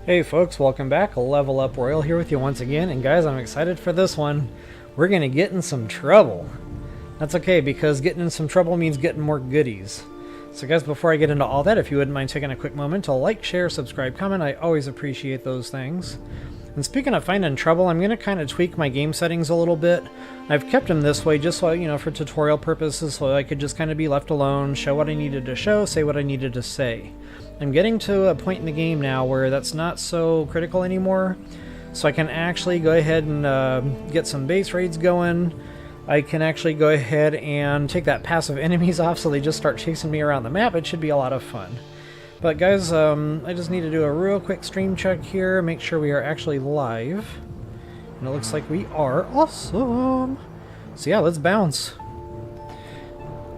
Hey folks, welcome back. Level Up Royal here with you once again, and guys, I'm excited for this one. We're gonna get in some trouble. That's okay, because getting in some trouble means getting more goodies. So guys, before I get into all that, if you wouldn't mind taking a quick moment to like, share, subscribe, comment, I always appreciate those things. And speaking of finding trouble, I'm gonna kind of tweak my game settings a little bit. I've kept them this way just so, for tutorial purposes, so I could just kind of be left alone, show what I needed to show, say what I needed to say. I'm getting to a point in the game now where that's not so critical anymore, so I can actually go ahead and get some base raids going. I can actually go ahead and take that passive enemies off so they just start chasing me around the map. It should be a lot of fun. But guys, I just need to do a real quick stream check here, make sure we are actually live. And it looks like we are. Awesome! So yeah, let's bounce.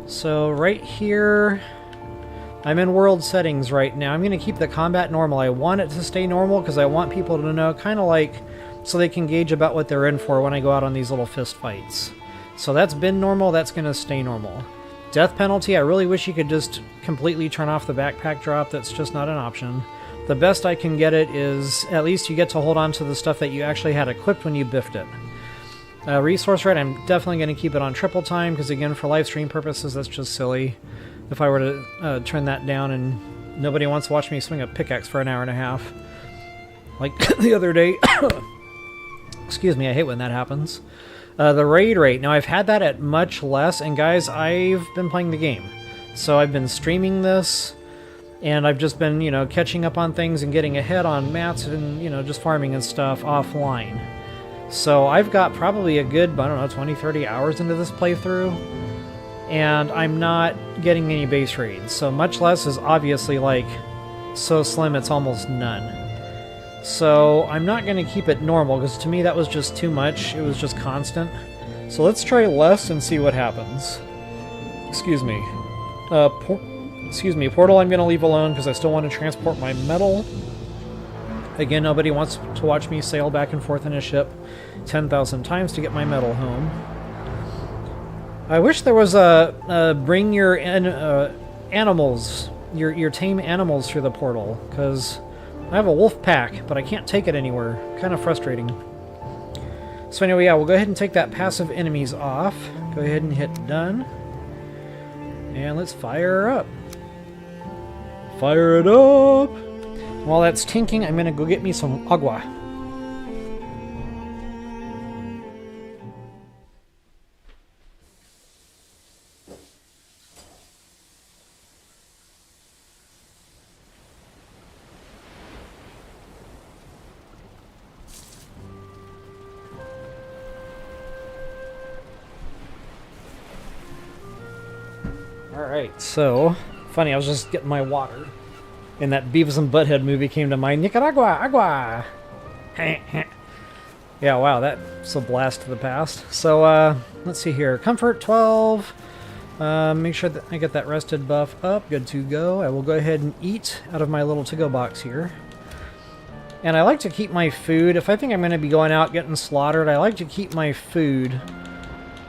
So right here, I'm in world settings right now. I'm going to keep the combat normal. I want it to stay normal because I want people to know, kind of like, so they can gauge about what they're in for when I go out on these little fist fights. So that's been normal, that's going to stay normal. Death penalty, I really wish you could just completely turn off the backpack drop. That's just not an option. The best I can get it is, at least you get to hold on to the stuff that you actually had equipped when you biffed it. Resource rate, I'm definitely going to keep it on triple time, because again, for live stream purposes, that's just silly. If I were to turn that down and nobody wants to watch me swing a pickaxe for an hour and a half. Like the other day. Excuse me, I hate when that happens. The raid rate. Now, I've had that at much less, and guys, I've been playing the game. So I've been streaming this, and I've just been, catching up on things and getting ahead on mats and, just farming and stuff offline. So I've got probably a good, 20, 30 hours into this playthrough, and I'm not getting any base raids. So much less is obviously, like, so slim it's almost none. So I'm not going to keep it normal, because to me that was just too much. It was just constant. So let's try less and see what happens. Excuse me. Portal I'm going to leave alone because I still want to transport my metal. Again, nobody wants to watch me sail back and forth in a ship 10,000 times to get my metal home. I wish there was a bring your animals, your tame animals through the portal, because I have a wolf pack, but I can't take it anywhere. Kind of frustrating. So anyway, yeah, we'll go ahead and take that passive enemies off. Go ahead and hit done. And let's fire up. Fire it up! While that's tinking, I'm going to go get me some agua. Alright, so, funny, I was just getting my water, and that Beavis and Butthead movie came to mind. Nicaragua, agua! Yeah, wow, that's a blast to the past. So, let's see here. Comfort 12. Make sure that I get that rested buff up. Good to go. I will go ahead and eat out of my little to-go box here. And I like to keep my food, if I think I'm going to be going out getting slaughtered, I like to keep my food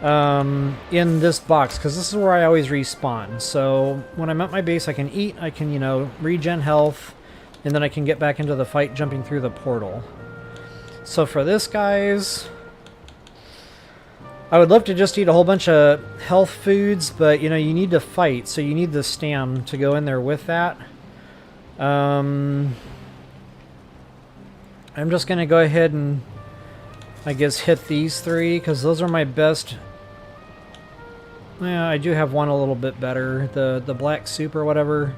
in this box, because this is where I always respawn. So when I'm at my base, I can eat, I can, regen health, and then I can get back into the fight jumping through the portal. So for this, guys, I would love to just eat a whole bunch of health foods, but, you need to fight, so you need the stam to go in there with that. I'm just going to go ahead and, I guess, hit these three, because those are my best. Yeah, I do have one a little bit better. The black soup or whatever.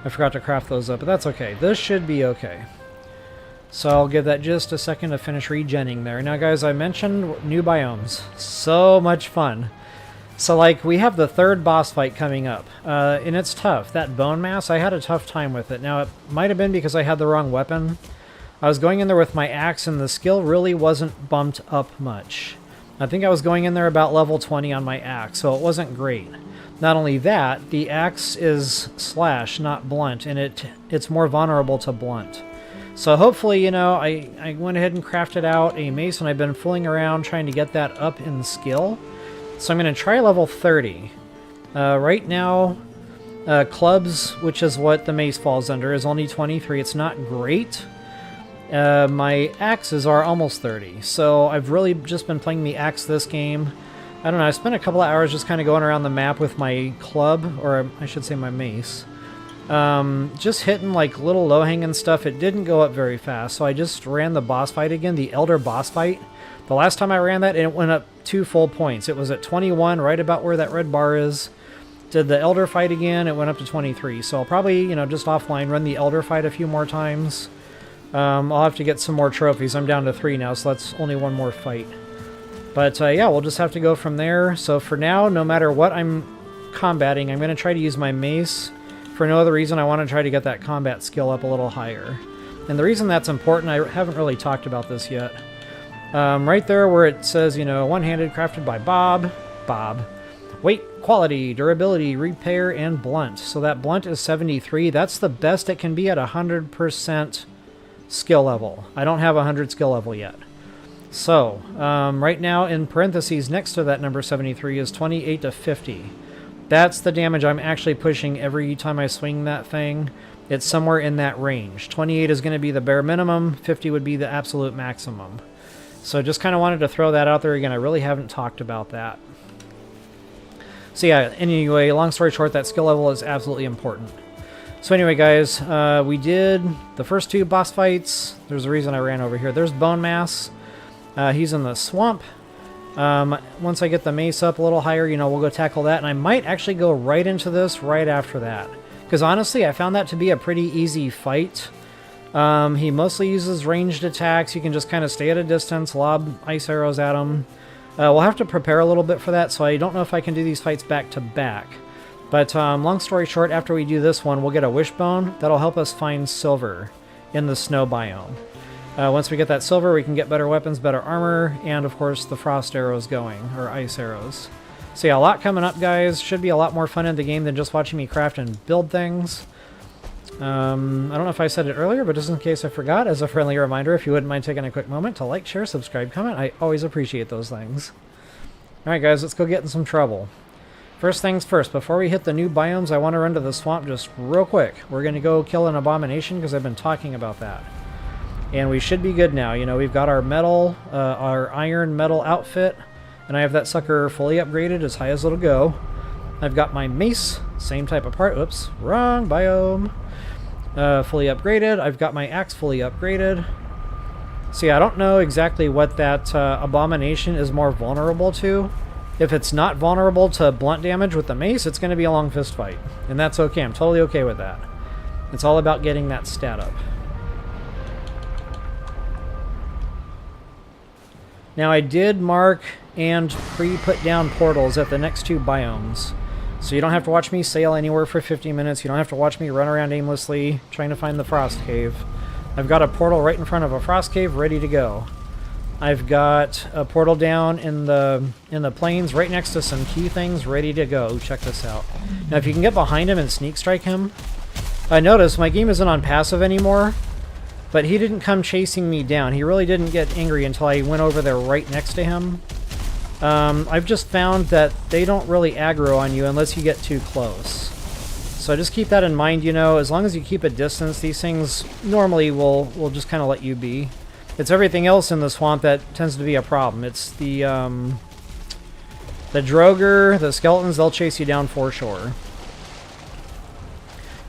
I forgot to craft those up, but that's okay. This should be okay. So I'll give that just a second to finish regenning there. Now, guys, I mentioned new biomes. So much fun. So, like, we have the third boss fight coming up. And it's tough. That bone mass, I had a tough time with it. Now, it might have been because I had the wrong weapon. I was going in there with my axe, and the skill really wasn't bumped up much. I think I was going in there about level 20 on my axe, so it wasn't great. Not only that, the axe is slash, not blunt, and it's more vulnerable to blunt. So hopefully, I went ahead and crafted out a mace, and I've been fooling around trying to get that up in skill. So I'm going to try level 30. Right now, clubs, which is what the mace falls under, is only 23. It's not great, My axes are almost 30, so I've really just been playing the axe this game. I don't know, I spent a couple of hours just kind of going around the map with my club, or I should say my mace. Just hitting like little low-hanging stuff. It didn't go up very fast, so I just ran the boss fight again, the Elder boss fight. The last time I ran that, it went up 2 full points. It was at 21, right about where that red bar is. Did the Elder fight again, it went up to 23. So I'll probably, you know, just offline run the Elder fight a few more times. I'll have to get some more trophies. I'm down to 3 now, so that's only one more fight. But yeah, we'll just have to go from there. So for now, no matter what I'm combating, I'm going to try to use my mace. For no other reason, I want to try to get that combat skill up a little higher. And the reason that's important, I haven't really talked about this yet. Right there where it says, you know, one-handed, crafted by Bob. Weight, quality, durability, repair, and blunt. So that blunt is 73. That's the best it can be at 100% skill level. I don't have 100 skill level yet. So, right now in parentheses next to that number 73 is 28 to 50. That's the damage I'm actually pushing every time I swing that thing. It's somewhere in that range. 28 is going to be the bare minimum, 50 would be the absolute maximum. So just kind of wanted to throw that out there again. I really haven't talked about that. So yeah, anyway, long story short, that skill level is absolutely important. So anyway, guys, we did the first 2 boss fights. There's a reason I ran over here. There's Bone Mass. He's in the swamp. Once I get the mace up a little higher, you know, we'll go tackle that. And I might actually go right into this right after that. Because honestly, I found that to be a pretty easy fight. He mostly uses ranged attacks. You can just kind of stay at a distance, lob ice arrows at him. We'll have to prepare a little bit for that, so I don't know if I can do these fights back to back. But long story short, after we do this one, we'll get a wishbone. That'll help us find silver in the snow biome. Once we get that silver, we can get better weapons, better armor, and of course the frost arrows going, or ice arrows. So yeah, a lot coming up, guys. Should be a lot more fun in the game than just watching me craft and build things. I don't know if I said it earlier, but just in case I forgot, as a friendly reminder, if you wouldn't mind taking a quick moment to like, share, subscribe, comment, I always appreciate those things. Alright guys, let's go get in some trouble. First things first, before we hit the new biomes, I want to run to the swamp just real quick. We're going to go kill an abomination because I've been talking about that. And we should be good now. You know, we've got our metal, our iron metal outfit, and I have that sucker fully upgraded as high as it'll go. I've got my mace, same type of part. Oops, wrong biome. Fully upgraded. I've got my axe fully upgraded. See, I don't know exactly what that abomination is more vulnerable to. If it's not vulnerable to blunt damage with the mace, it's going to be a long fist fight. And that's okay. I'm totally okay with that. It's all about getting that stat up. Now, I did mark and pre-put down portals at the next 2 biomes. So you don't have to watch me sail anywhere for 50 minutes. You don't have to watch me run around aimlessly trying to find the frost cave. I've got a portal right in front of a frost cave ready to go. I've got a portal down in the plains right next to some key things ready to go. Check this out. Now if you can get behind him and sneak strike him. I noticed my game isn't on passive anymore, but he didn't come chasing me down. He really didn't get angry until I went over there right next to him. I've just found that they don't really aggro on you unless you get too close. So just keep that in mind, you know, as long as you keep a distance, these things normally will just kind of let you be. It's everything else in the swamp that tends to be a problem. It's the Droger, the skeletons, they'll chase you down for sure.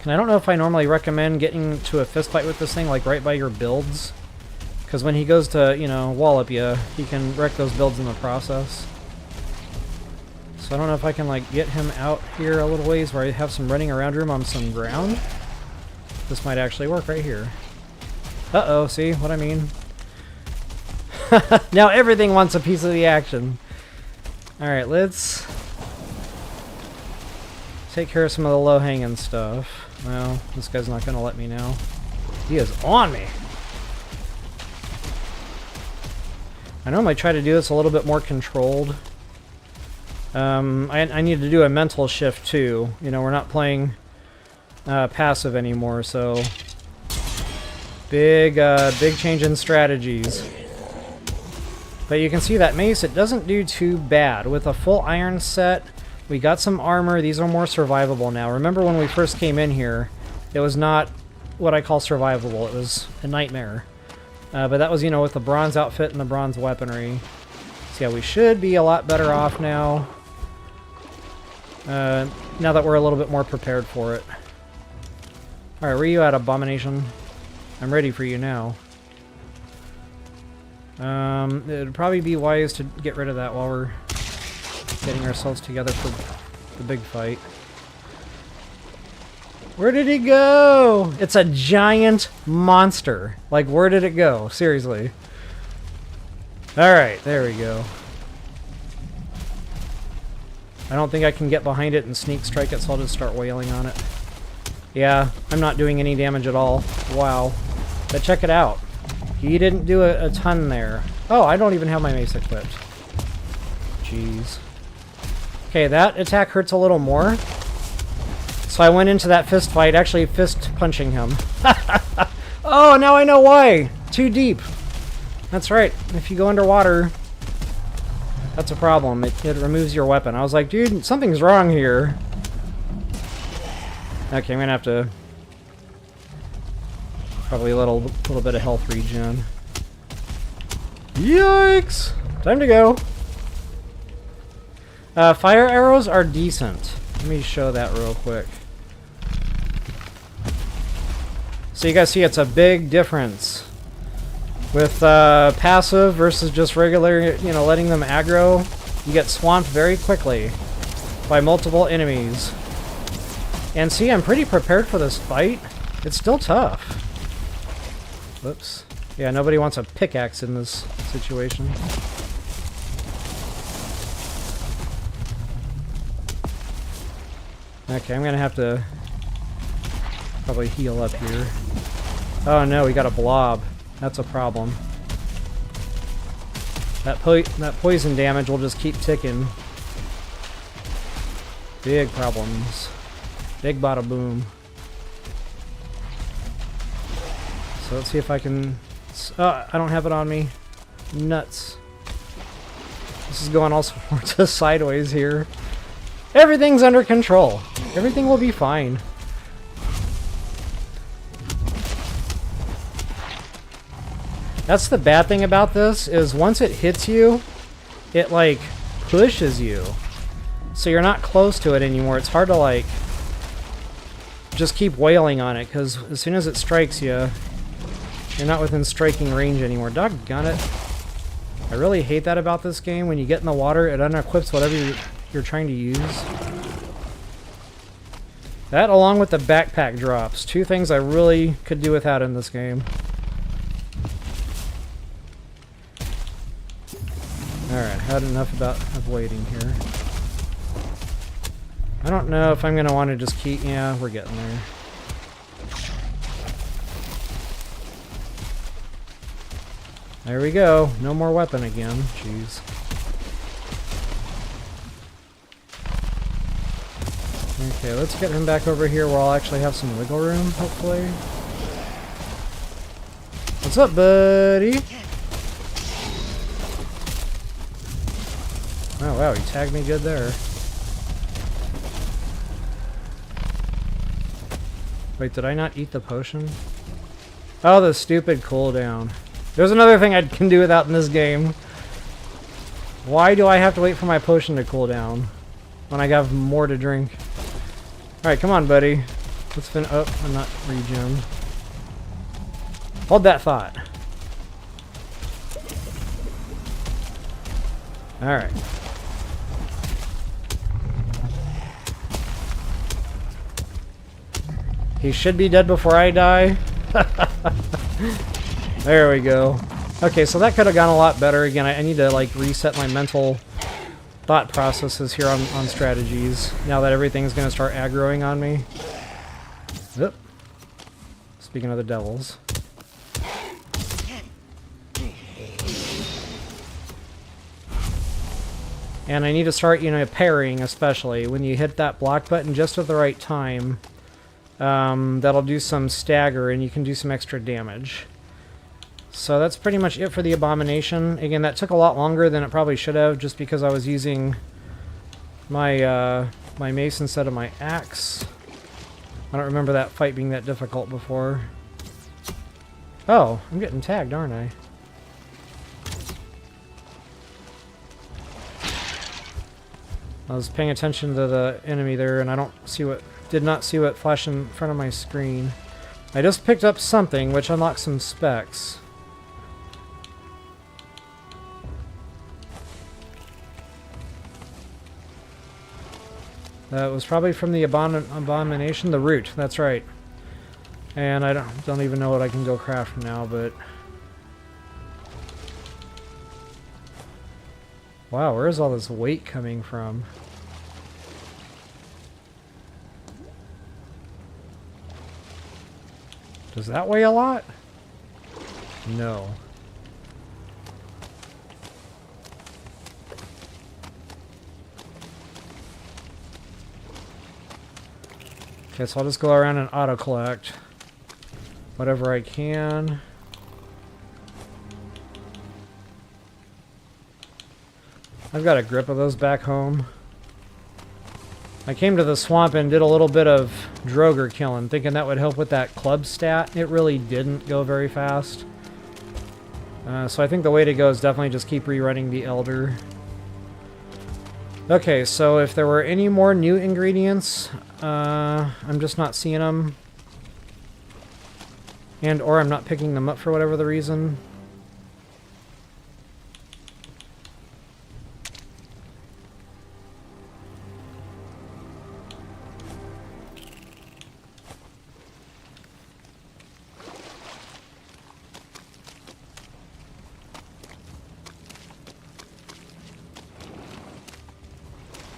And I don't know if I normally recommend getting to a fist fight with this thing, like right by your builds. Because when he goes to, you know, wallop you, he can wreck those builds in the process. So I don't know if I can, like, get him out here a little ways where I have some running around room on some ground. This might actually work right here. Uh-oh, see what I mean? Now everything wants a piece of the action. Alright, let's take care of some of the low-hanging stuff. Well, this guy's not going to let me now. He is on me! I normally try to do this a little bit more controlled. I need to do a mental shift too. You know, we're not playing passive anymore, so big change in strategies. But you can see that mace, it doesn't do too bad. With a full iron set, we got some armor. These are more survivable now. Remember when we first came in here, it was not what I call survivable. It was a nightmare. But that was, you know, with the bronze outfit and the bronze weaponry. So yeah, we should be a lot better off now. Now that we're a little bit more prepared for it. Alright, where are you at, Abomination? I'm ready for you now. It'd probably be wise to get rid of that while we're getting ourselves together for the big fight. Where did he go? It's a giant monster. Like, where did it go? Seriously. Alright, there we go. I don't think I can get behind it and sneak strike it, so I'll just start wailing on it. Yeah, I'm not doing any damage at all. Wow. But check it out. He didn't do a ton there. Oh, I don't even have my mace equipped. Jeez. Okay, that attack hurts a little more. So I went into that fist fight, actually fist punching him. Oh, now I know why! Too deep. That's right. If you go underwater, that's a problem. It removes your weapon. I was like, dude, something's wrong here. Okay, I'm gonna have to... Probably a little bit of health regen. Yikes! Time to go. Fire arrows are decent. Let me show that real quick. So you guys see it's a big difference with passive versus just regular, you know, letting them aggro. You get swamped very quickly by multiple enemies. And see, I'm pretty prepared for this fight. It's still tough. Whoops. Yeah, nobody wants a pickaxe in this situation. Okay, I'm gonna have to probably heal up here. Oh no, we got a blob. That's a problem. That poison damage will just keep ticking. Big problems. Big bada boom. So let's see if I can... Oh, I don't have it on me. Nuts. This is going all sorts of sideways here. Everything's under control. Everything will be fine. That's the bad thing about this, is once it hits you, it like pushes you. So you're not close to it anymore. It's hard to like just keep wailing on it, because as soon as it strikes you, you're not within striking range anymore. Doggone it. I really hate that about this game. When you get in the water, it unequips whatever you're trying to use. That along with the backpack drops. Two things I really could do without in this game. Alright, had enough of waiting here. I don't know if I'm going to want to just keep... Yeah, we're getting there. There we go. No more weapon again. Jeez. Okay, let's get him back over here where I'll actually have some wiggle room, hopefully. What's up, buddy? Oh wow, he tagged me good there. Wait, did I not eat the potion? Oh, the stupid cooldown. There's another thing I can do without in this game. Why do I have to wait for my potion to cool down when I have more to drink? Alright, come on, buddy. Let's fin- oh, I'm not regen. Hold that thought. Alright. He should be dead before I die. There we go. Okay, so that could have gone a lot better. Again, I need to like reset my mental thought processes here on strategies now that everything's going to start aggroing on me. Oop. Speaking of the devils. And I need to start, you know, parrying, especially when you hit that block button just at the right time. That'll do some stagger and you can do some extra damage. So that's pretty much it for the Abomination. Again, that took a lot longer than it probably should have, just because I was using my my mace instead of my axe. I don't remember that fight being that difficult before. Oh, I'm getting tagged, aren't I? I was paying attention to the enemy there, and I did not see what flashed in front of my screen. I just picked up something, which unlocks some specs. That was probably from the Abomination, the root, that's right. And I don't even know what I can go craft now, but... Wow, where is all this weight coming from? Does that weigh a lot? No. Okay, so I'll just go around and auto-collect whatever I can. I've got a grip of those back home. I came to the swamp and did a little bit of Droger killing, thinking that would help with that club stat. It really didn't go very fast. So I think the way to go is definitely just keep rerunning the Elder. Okay, so if there were any more new ingredients, I'm just not seeing them. And or I'm not picking them up for whatever the reason.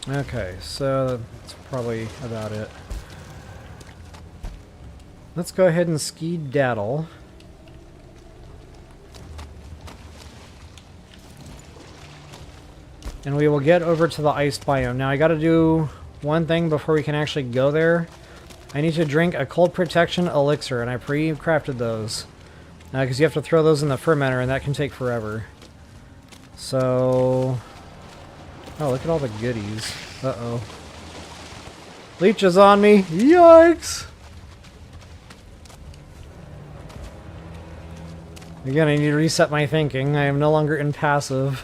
Okay, so that's probably about it. Let's go ahead and skedaddle. And we will get over to the ice biome. Now I gotta do one thing before we can actually go there. I need to drink a cold protection elixir, and I pre-crafted those. Because you have to throw those in the fermenter, and that can take forever. So... Oh, look at all the goodies. Uh-oh. Leech is on me! Yikes! Again, I need to reset my thinking. I am no longer impassive.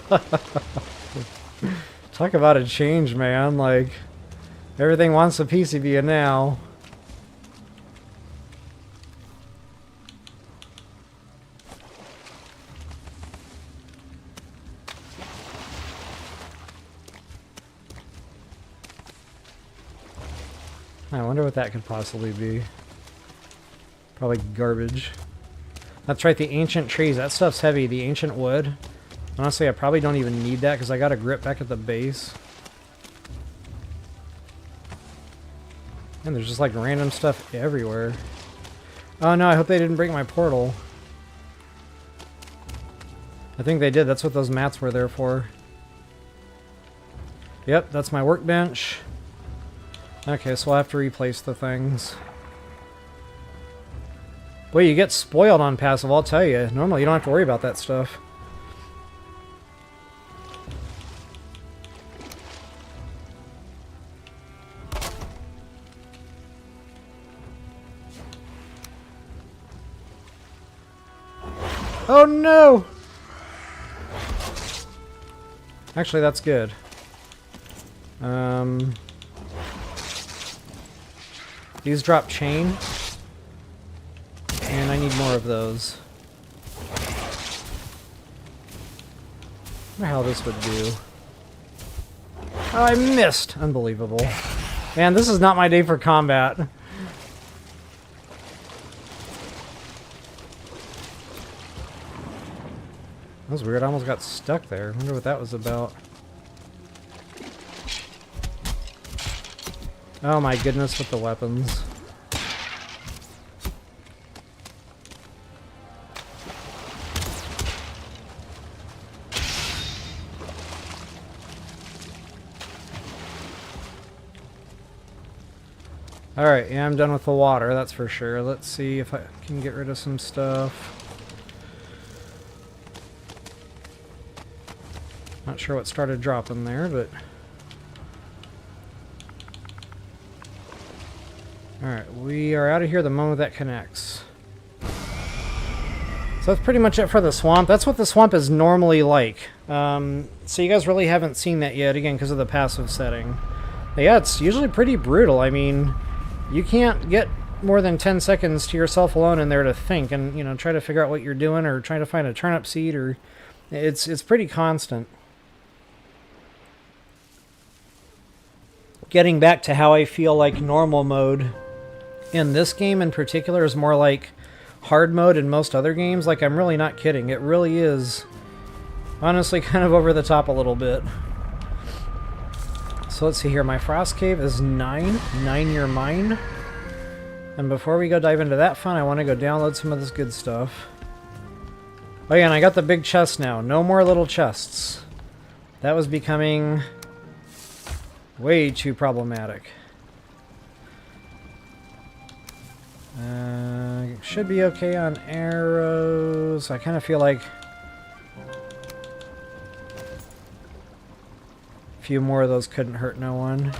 Talk about a change, man. Like, everything wants a piece of you now. I wonder what that could possibly be. Probably garbage. That's right, the ancient trees. That stuff's heavy. The ancient wood. Honestly, I probably don't even need that because I got a grip back at the base. And there's just like random stuff everywhere. Oh no, I hope they didn't break my portal. I think they did. That's what those mats were there for. Yep, that's my workbench. Okay, so I'll have to replace the things. Boy, you get spoiled on passive, I'll tell you. Normally, you don't have to worry about that stuff. Oh no! Actually, that's good. These drop chain. And I need more of those. I wonder how this would do. Oh, I missed! Unbelievable. Man, this is not my day for combat. That was weird. I almost got stuck there. I wonder what that was about. Oh my goodness with the weapons. Alright, yeah, I'm done with the water, that's for sure. Let's see if I can get rid of some stuff. Not sure what started dropping there, but... Alright, we are out of here the moment that connects. So that's pretty much it for the swamp. That's what the swamp is normally like. So you guys really haven't seen that yet, again, because of the passive setting. But yeah, it's usually pretty brutal. I mean, you can't get more than 10 seconds to yourself alone in there to think and, you know, try to figure out what you're doing or try to find a turnip seed, or it's pretty constant. Getting back to how I feel like normal mode in this game in particular is more like hard mode in most other games. Like, I'm really not kidding. It really is honestly kind of over the top a little bit. So let's see here. My frost cave is 9-year mine. And before we go dive into that fun, I want to go download some of this good stuff. Oh yeah, and I got the big chest now. No more little chests. That was becoming way too problematic. Should be okay on arrows. I kind of feel like a few more of those couldn't hurt no one.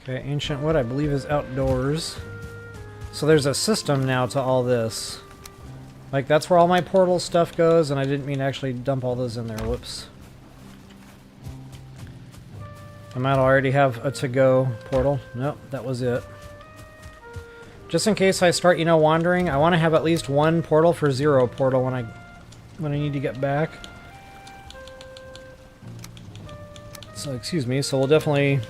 Okay, ancient wood I believe is outdoors. So there's a system now to all this. Like, that's where all my portal stuff goes, and I didn't mean to actually dump all those in there. Whoops. I might already have a to-go portal. Nope, that was it. Just in case I start, you know, wandering, I want to have at least one portal for 0 portal when I need to get back. So, excuse me, so we'll definitely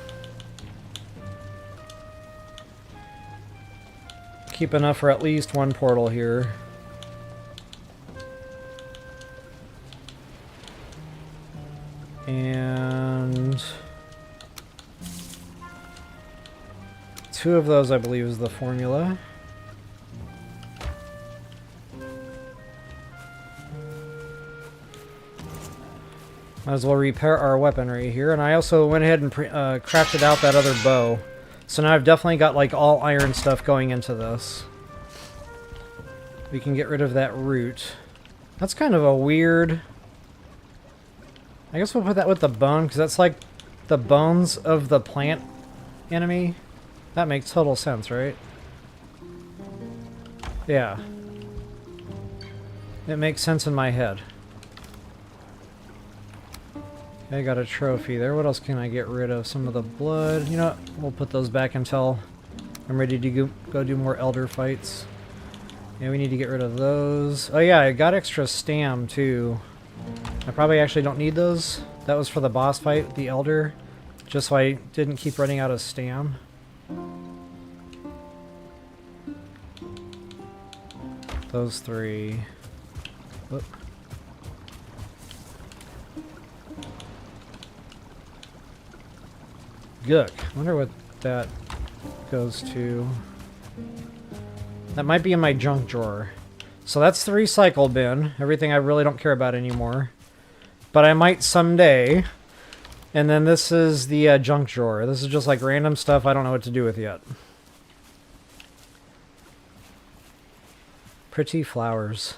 keep enough for at least one portal here. And 2 of those, I believe, is the formula. Might as well repair our weaponry here. And I also went ahead and crafted out that other bow. So now I've definitely got like all iron stuff going into this. We can get rid of that root. That's kind of a weird... I guess we'll put that with the bone, because that's like the bones of the plant enemy. That makes total sense, right? Yeah. It makes sense in my head. Okay, I got a trophy there. What else can I get rid of? Some of the blood. You know what? We'll put those back until I'm ready to go do more elder fights. Yeah, we need to get rid of those. Oh yeah, I got extra stam too. I probably actually don't need those. That was for the boss fight, the elder. Just so I didn't keep running out of stam. Those 3. Whoop. Gook. Wonder what that goes to. That might be in my junk drawer. So that's the recycle bin. Everything I really don't care about anymore. But I might someday. And then this is the junk drawer. This is just like random stuff I don't know what to do with yet. Pretty flowers.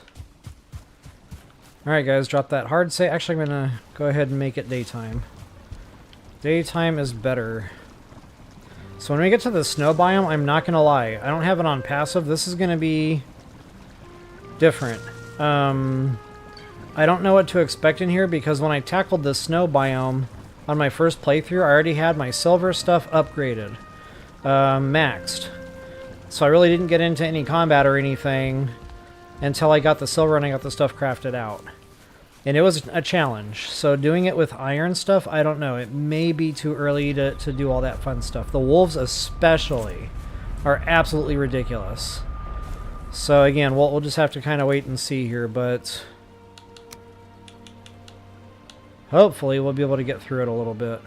Alright guys, drop that hard save. Actually, I'm going to go ahead and make it daytime. Daytime is better. So when we get to the snow biome, I'm not going to lie. I don't have it on passive. This is going to be different. I don't know what to expect in here because when I tackled the snow biome on my first playthrough, I already had my silver stuff upgraded. Maxed. So I really didn't get into any combat or anything until I got the silver and I got the stuff crafted out. And it was a challenge. So doing it with iron stuff, I don't know. It may be too early to do all that fun stuff. The wolves especially are absolutely ridiculous. So again, we'll just have to kind of wait and see here, but hopefully we'll be able to get through it a little bit.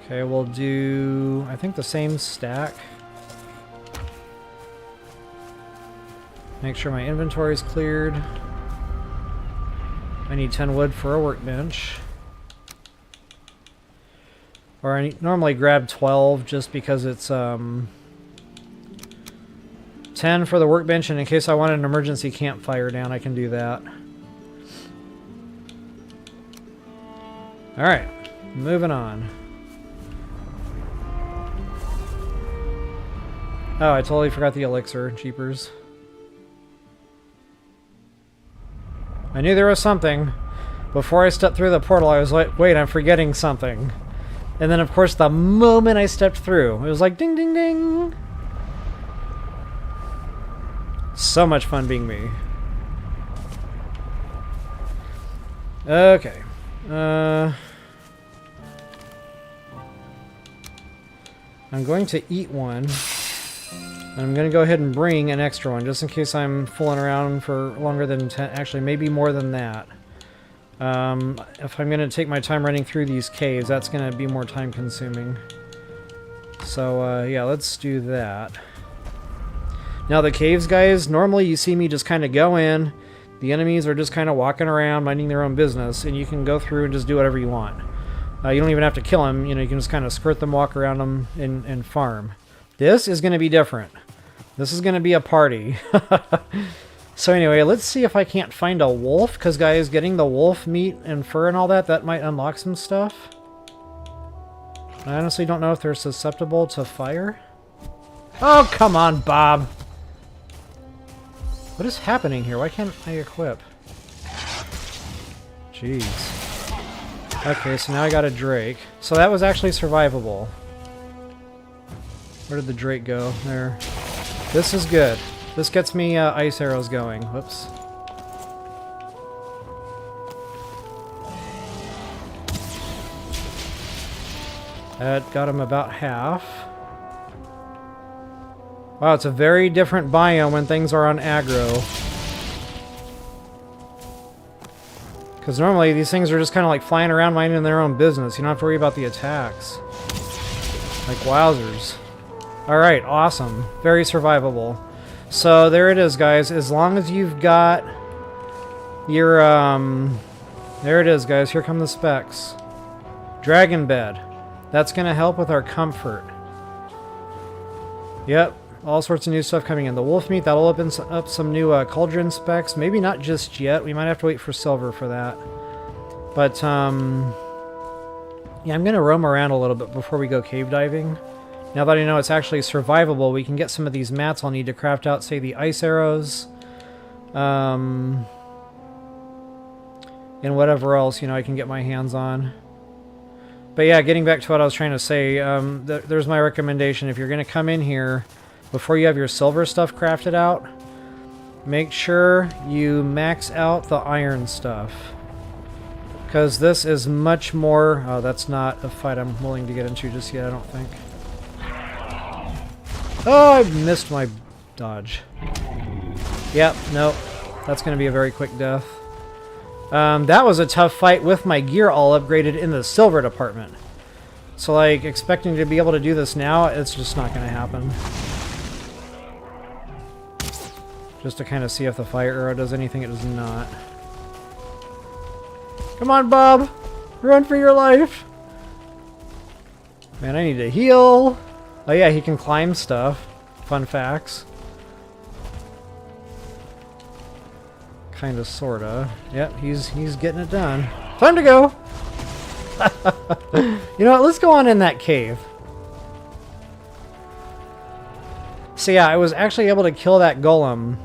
Okay, we'll do, I think, the same stack. Make sure my inventory is cleared. I need 10 wood for a workbench. Or I normally grab 12 just because it's 10 for the workbench, and in case I want an emergency campfire down, I can do that. Alright, moving on. Oh, I totally forgot the elixir. Jeepers. I knew there was something. Before I stepped through the portal, I was like, wait, I'm forgetting something. And then, of course, the moment I stepped through, it was like, ding, ding, ding. So much fun being me. Okay. I'm going to eat one. And I'm going to go ahead and bring an extra one, just in case I'm fooling around for longer than 10... Actually, maybe more than that. If I'm going to take my time running through these caves, that's going to be more time consuming. So, yeah, let's do that. Now, the caves, guys, normally you see me just kind of go in. The enemies are just kind of walking around, minding their own business, and you can go through and just do whatever you want. You don't even have to kill them. You know, you can just kind of skirt them, walk around them, and farm. This is going to be different. This is going to be a party. So anyway, let's see if I can't find a wolf, because, guys, getting the wolf meat and fur and all that, that might unlock some stuff. I honestly don't know if they're susceptible to fire. Oh, come on, Bob! What is happening here? Why can't I equip? Jeez. Okay, so now I got a drake. So that was actually survivable. Where did the drake go? There. This is good. This gets me ice arrows going. Whoops. That got him about half. Wow, it's a very different biome when things are on aggro. Because normally these things are just kind of like flying around minding their own business. You don't have to worry about the attacks. Like wowzers. Alright, awesome. Very survivable. So there it is, guys. As long as you've got your, there it is, guys. Here come the specs. Dragon bed. That's going to help with our comfort. Yep. All sorts of new stuff coming in. The wolf meat, that'll open up some new cauldron specs. Maybe not just yet. We might have to wait for silver for that. But, yeah, I'm going to roam around a little bit before we go cave diving. Now that I know it's actually survivable, we can get some of these mats I'll need to craft out, say, the ice arrows. And whatever else, you know, I can get my hands on. But yeah, getting back to what I was trying to say, there's my recommendation. If you're going to come in here, before you have your silver stuff crafted out, make sure you max out the iron stuff. Because this is much more... Oh, that's not a fight I'm willing to get into just yet, I don't think. Oh, I missed my dodge. Yep, nope. That's going to be a very quick death. That was a tough fight with my gear all upgraded in the silver department. So, like, expecting to be able to do this now, it's just not going to happen. Just to kind of see if the fire arrow does anything, it does not. Come on, Bob! Run for your life! Man, I need to heal! Oh yeah, he can climb stuff. Fun facts. Kinda, sorta. Yep, he's getting it done. Time to go! You know what, let's go on in that cave. So yeah, I was actually able to kill that golem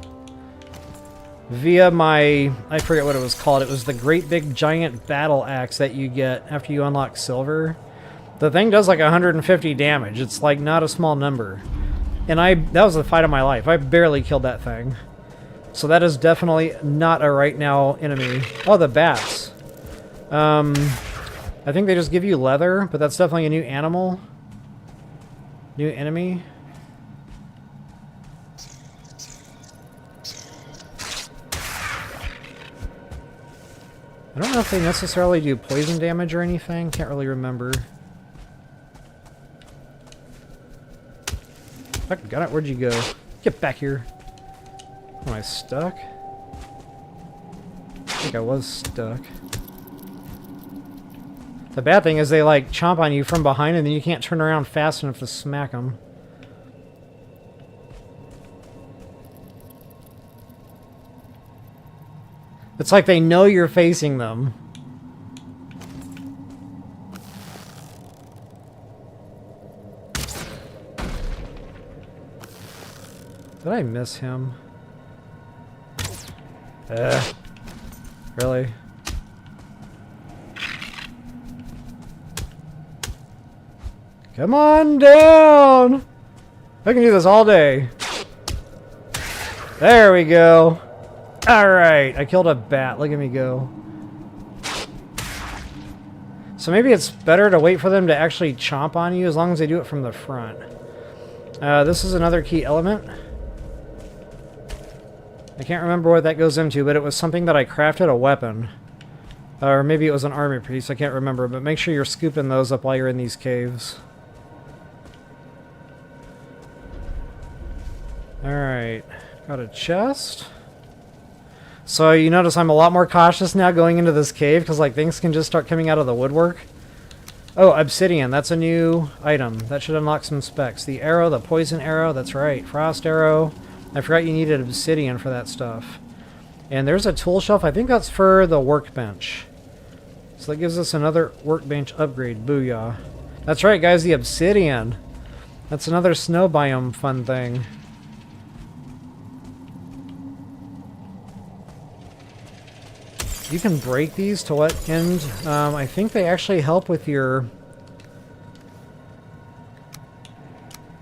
via my... I forget what it was called. It was the great big giant battle axe that you get after you unlock silver. The thing does like 150 damage. It's like not a small number. And that was the fight of my life. I barely killed that thing. So that is definitely not a right now enemy. Oh, the bats. I think they just give you leather, but that's definitely a new animal. New enemy. I don't know if they necessarily do poison damage or anything. Can't really remember. Fuck, got it. Where'd you go? Get back here. Am I stuck? I think I was stuck. The bad thing is they like chomp on you from behind and then you can't turn around fast enough to smack them. It's like they know you're facing them. Did I miss him? Really? Come on down! I can do this all day. There we go. Alright, I killed a bat. Look at me go. So maybe it's better to wait for them to actually chomp on you as long as they do it from the front. This is another key element. I can't remember what that goes into, but it was something that I crafted a weapon. Or maybe it was an armor piece, I can't remember. But make sure you're scooping those up while you're in these caves. Alright, got a chest. So you notice I'm a lot more cautious now going into this cave because like things can just start coming out of the woodwork. Oh, obsidian, that's a new item. That should unlock some specs. The arrow, the poison arrow, that's right. Frost arrow. I forgot you needed obsidian for that stuff. And there's a tool shelf. I think that's for the workbench. So that gives us another workbench upgrade. Booyah. That's right, guys, the obsidian. That's another snow biome fun thing. You can break these to what end? I think they actually help with your...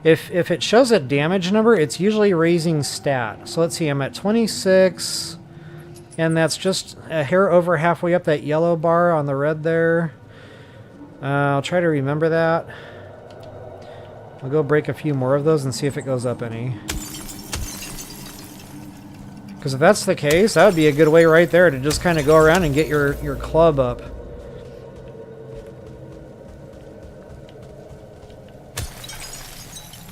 If it shows a damage number, it's usually raising stat. So let's see, I'm at 26, and that's just a hair over halfway up that yellow bar on the red there. I'll try to remember that. I'll go break a few more of those and see if it goes up any. Because if that's the case, that would be a good way right there to just kind of go around and get your club up.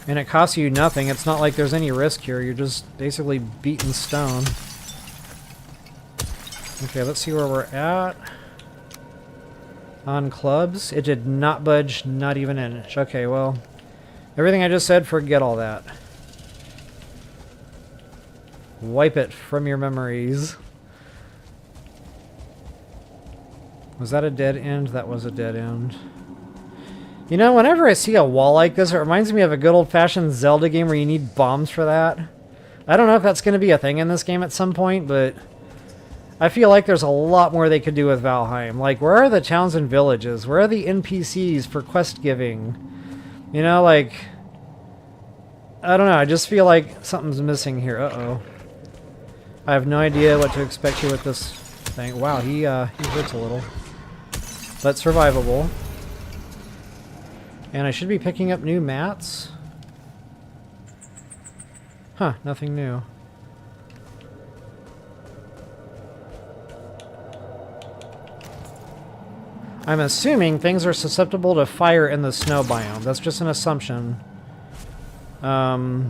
And it costs you nothing. It's not like there's any risk here. You're just basically beating stone. Okay, let's see where we're at. On clubs. It did not budge, not even an inch. Okay, well, everything I just said, forget all that. Wipe it from your memories. Was that a dead end? That was a dead end. You know, whenever I see a wall like this, it reminds me of a good old-fashioned Zelda game where you need bombs for that. I don't know if that's going to be a thing in this game at some point, but I feel like there's a lot more they could do with Valheim. Like, where are the towns and villages? Where are the NPCs for quest giving? You know, like... I don't know, I just feel like something's missing here. Uh-oh. I have no idea what to expect here with this thing. Wow, he hurts a little. But survivable. And I should be picking up new mats. Huh, nothing new. I'm assuming things are susceptible to fire in the snow biome. That's just an assumption. I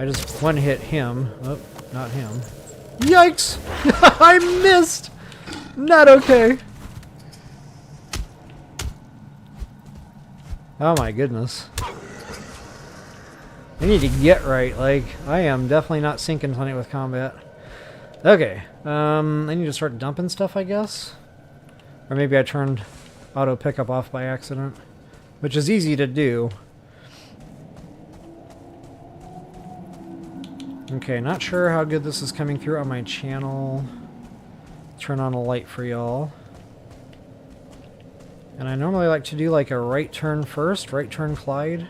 just one-hit him. Oh, not him. Yikes! I missed! Not okay. Oh my goodness. I need to get right. Like, I am definitely not sinking tonight with combat. Okay. I need to start dumping stuff, I guess? Or maybe I turned auto pickup off by accident. Which is easy to do. Okay, not sure how good this is coming through on my channel. Turn on a light for y'all. And I normally like to do like a right turn first, right turn Clyde.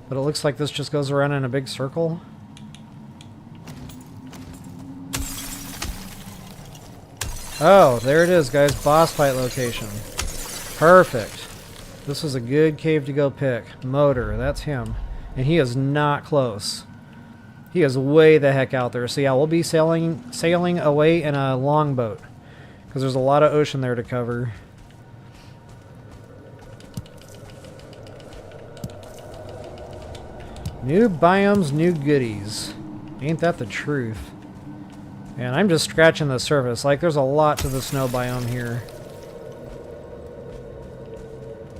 But it looks like this just goes around in a big circle. Oh, there it is, guys. Boss fight location. Perfect. This is a good cave to go pick. Motor, that's him. And he is not close. He is way the heck out there. So yeah, we'll be sailing away in a longboat. Because there's a lot of ocean there to cover. New biomes, new goodies. Ain't that the truth? And I'm just scratching the surface. Like, there's a lot to the snow biome here.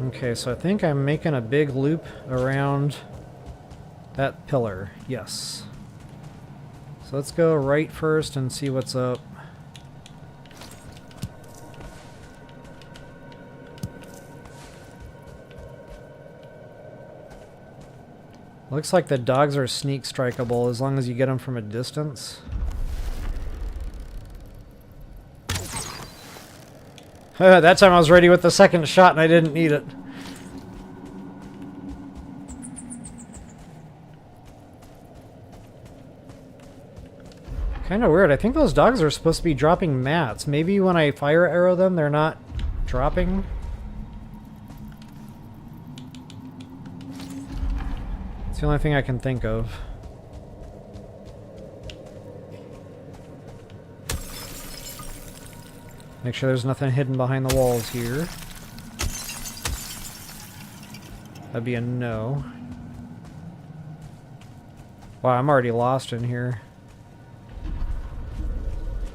Okay, so I think I'm making a big loop around that pillar. Yes. So let's go right first and see what's up. Looks like the dogs are sneak strikeable as long as you get them from a distance. That time I was ready with the second shot and I didn't need it. Kind of weird. I think those dogs are supposed to be dropping mats. Maybe when I fire arrow them, they're not dropping. It's the only thing I can think of. Make sure there's nothing hidden behind the walls here. That'd be a no. Wow, I'm already lost in here.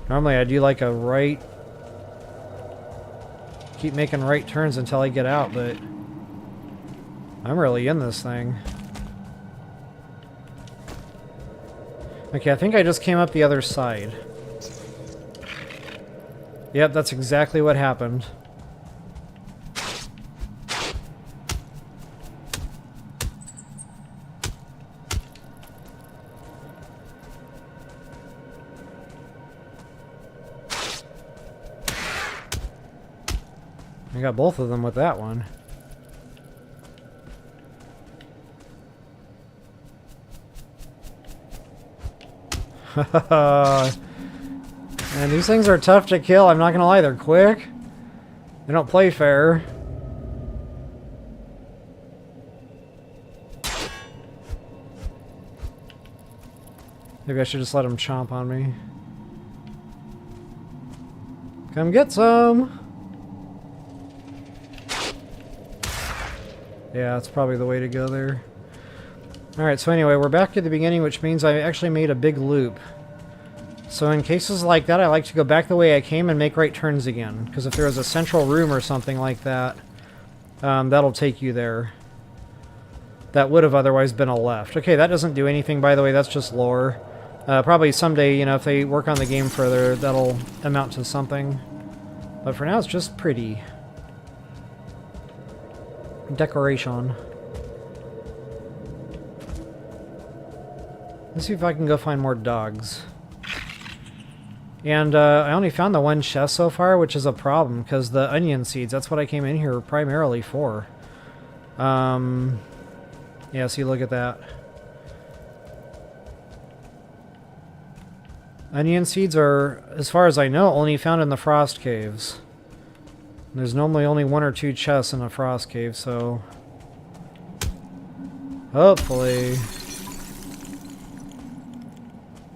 Normally I do like a right... keep making right turns until I get out, but... I'm really in this thing. Okay, I think I just came up the other side. Yep, that's exactly what happened. I got both of them with that one. And these things are tough to kill, I'm not gonna lie, they're quick. They don't play fair. Maybe I should just let them chomp on me. Come get some! Yeah, that's probably the way to go there. Alright, so anyway, we're back at the beginning, which means I actually made a big loop. So in cases like that, I like to go back the way I came and make right turns again. Because if there was a central room or something like that, that'll take you there. That would have otherwise been a left. Okay, that doesn't do anything, by the way, that's just lore. Probably someday, you know, if they work on the game further, that'll amount to something. But for now, it's just pretty. Decoration. Let's see if I can go find more dogs. And I only found the one chest so far, which is a problem, because the onion seeds, that's what I came in here primarily for. Yeah, see, look at that. Onion seeds are, as far as I know, only found in the frost caves. There's normally only 1 or 2 chests in a frost cave, so... hopefully...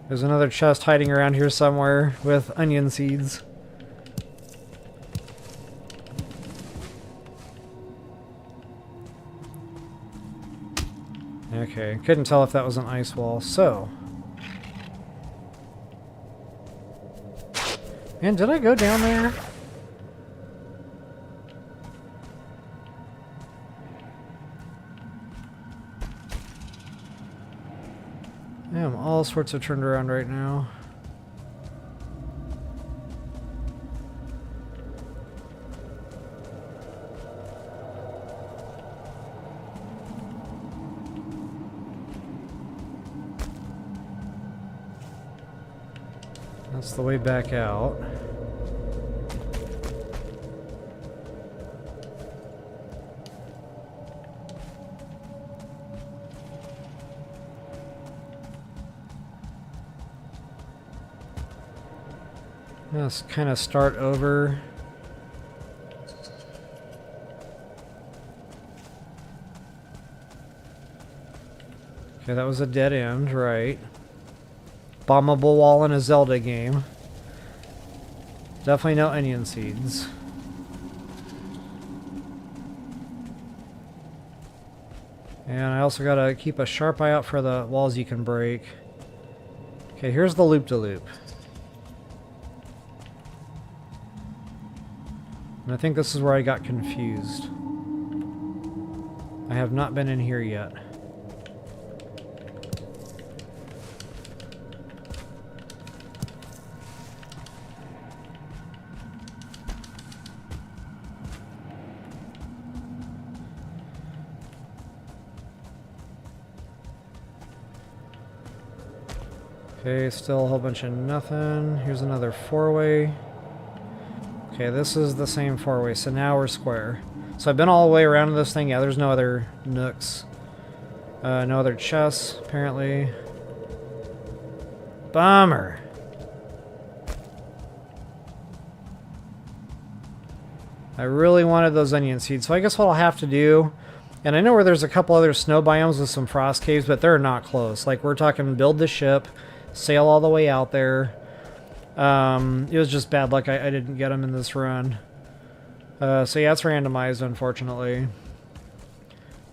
there's another chest hiding around here somewhere with onion seeds. Okay, couldn't tell if that was an ice wall, so... man, did I go down there? Yeah, I'm all sorts of turned around right now. That's the way back out. Let's kind of start over. Okay, that was a dead end, right. Bombable wall in a Zelda game. Definitely no onion seeds. And I also gotta keep a sharp eye out for the walls you can break. Okay, here's the loop-de-loop. And I think this is where I got confused. I have not been in here yet. Okay, still a whole bunch of nothing. Here's another four-way. Okay, this is the same four-way, so now we're square. So I've been all the way around to this thing. Yeah, there's no other nooks. No other chests, apparently. Bummer. I really wanted those onion seeds, so I guess what I'll have to do... And I know where there's a couple other snow biomes with some frost caves, but they're not close. Like, we're talking build the ship, sail all the way out there. It was just bad luck. I didn't get them in this run. So yeah, it's randomized, unfortunately.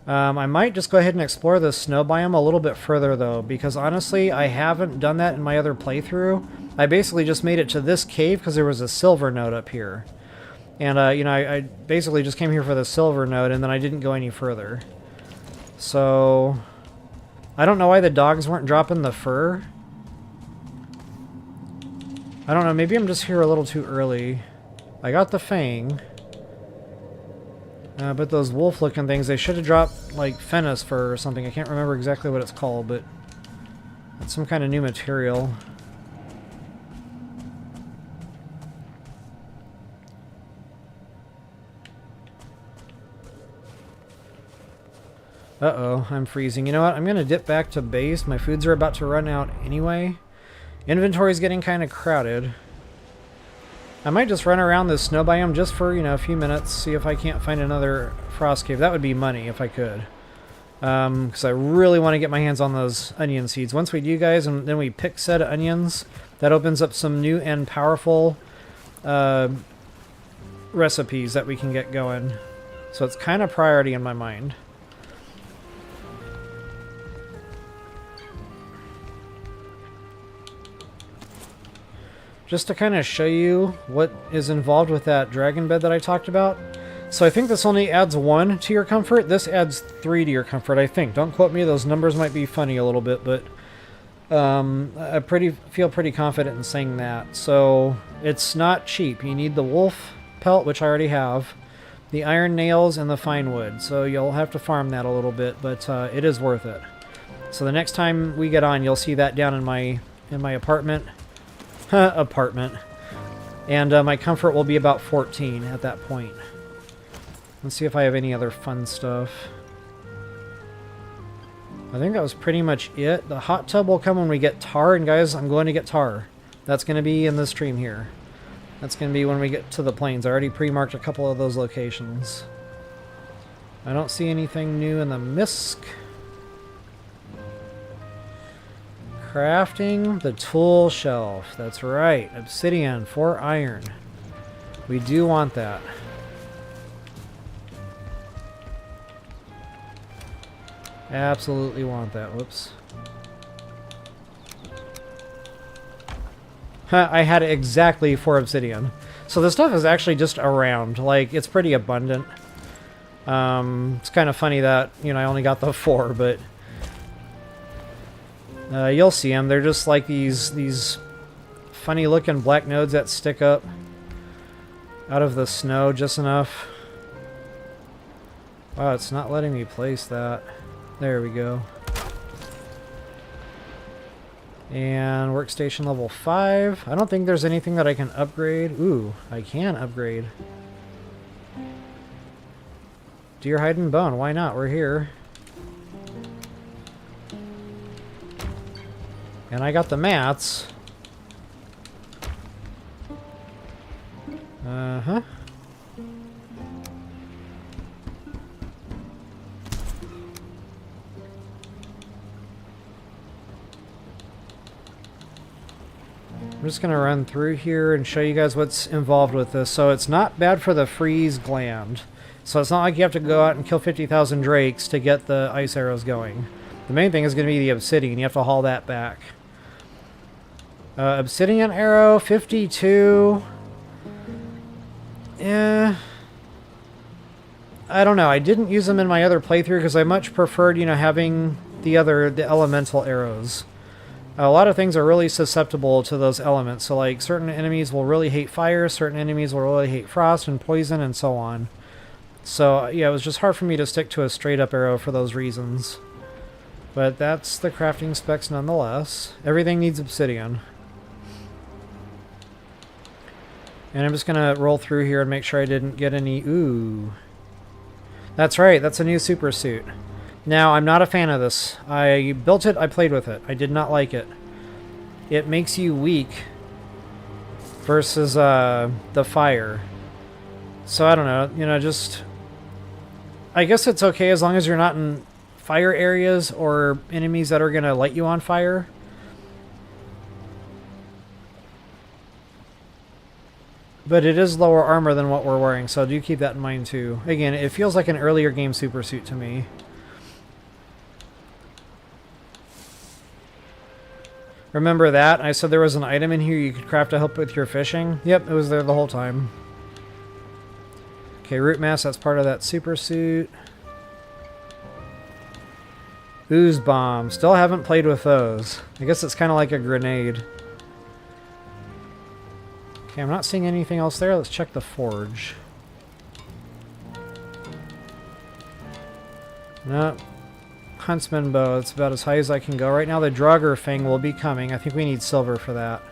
I might just go ahead and explore the snow biome a little bit further, though, because honestly, I haven't done that in my other playthrough. I basically just made it to this cave because there was a silver node up here. And, you know, I basically just came here for the silver node, and then I didn't go any further. So, I don't know why the dogs weren't dropping the fur. I don't know, maybe I'm just here a little too early. I got the fang. But those wolf-looking things, they should have dropped, like, Fennis fur or something. I can't remember exactly what it's called, but it's some kind of new material. Uh-oh, I'm freezing. You know what? I'm going to dip back to base. My foods are about to run out anyway. Inventory's getting kind of crowded. I might just run around this snow biome just for, you know, a few minutes, see if I can't find another frost cave. That would be money if I could. Because I really want to get my hands on those onion seeds. Once we do, guys, and then we pick said onions, that opens up some new and powerful recipes that we can get going. So it's kind of priority in my mind. Just to kind of show you what is involved with that dragon bed that I talked about. So I think this only adds 1 to your comfort. This adds 3 to your comfort, I think. Don't quote me. Those numbers might be funny a little bit, but I feel pretty confident in saying that. So it's not cheap. You need the wolf pelt, which I already have, the iron nails, and the fine wood. So you'll have to farm that a little bit, but it is worth it. So the next time we get on, you'll see that down in my apartment. And my comfort will be about 14 at that point. Let's see if I have any other fun stuff. I think that was pretty much it. The hot tub will come when we get tar, and guys, I'm going to get tar. That's going to be in the stream here. That's going to be when we get to the plains. I already pre-marked a couple of those locations. I don't see anything new in the misc. Crafting the tool shelf. That's right. Obsidian for iron. We do want that. Absolutely want that. Whoops. I had it exactly for obsidian. So the stuff is actually just around. Like, it's pretty abundant. It's kind of funny that, you know, I only got the 4, but... you'll see them. They're just like these funny-looking black nodes that stick up out of the snow just enough. Wow, it's not letting me place that. There we go. And workstation level 5. I don't think there's anything that I can upgrade. Ooh, I can upgrade. Deer hide and bone. Why not? We're here. And I got the mats. Uh-huh. I'm just going to run through here and show you guys what's involved with this. So it's not bad for the freeze gland. So it's not like you have to go out and kill 50,000 drakes to get the ice arrows going. The main thing is going to be the obsidian. You have to haul that back. Obsidian arrow, 52. I don't know. I didn't use them in my other playthrough because I much preferred, you know, having the elemental arrows. A lot of things are really susceptible to those elements. So, like, certain enemies will really hate fire, certain enemies will really hate frost and poison, and so on. So, yeah, it was just hard for me to stick to a straight-up arrow for those reasons. But that's the crafting specs nonetheless. Everything needs obsidian. And I'm just going to roll through here and make sure I didn't get any... Ooh. That's right, that's a new super suit. Now, I'm not a fan of this. I built it, I played with it. I did not like it. It makes you weak versus the fire. So I don't know, you know, just... I guess it's okay as long as you're not in fire areas or enemies that are going to light you on fire. But it is lower armor than what we're wearing, so do keep that in mind too. Again, it feels like an earlier game super suit to me. Remember that? I said there was an item in here you could craft to help with your fishing? Yep, it was there the whole time. Okay, root mass, that's part of that super suit. Ooze bomb. Still haven't played with those. I guess it's kind of like a grenade. Okay, I'm not seeing anything else there. Let's check the forge. Nope. Huntsman bow. It's about as high as I can go. Right now the Draugr Fang will be coming. I think we need silver for that.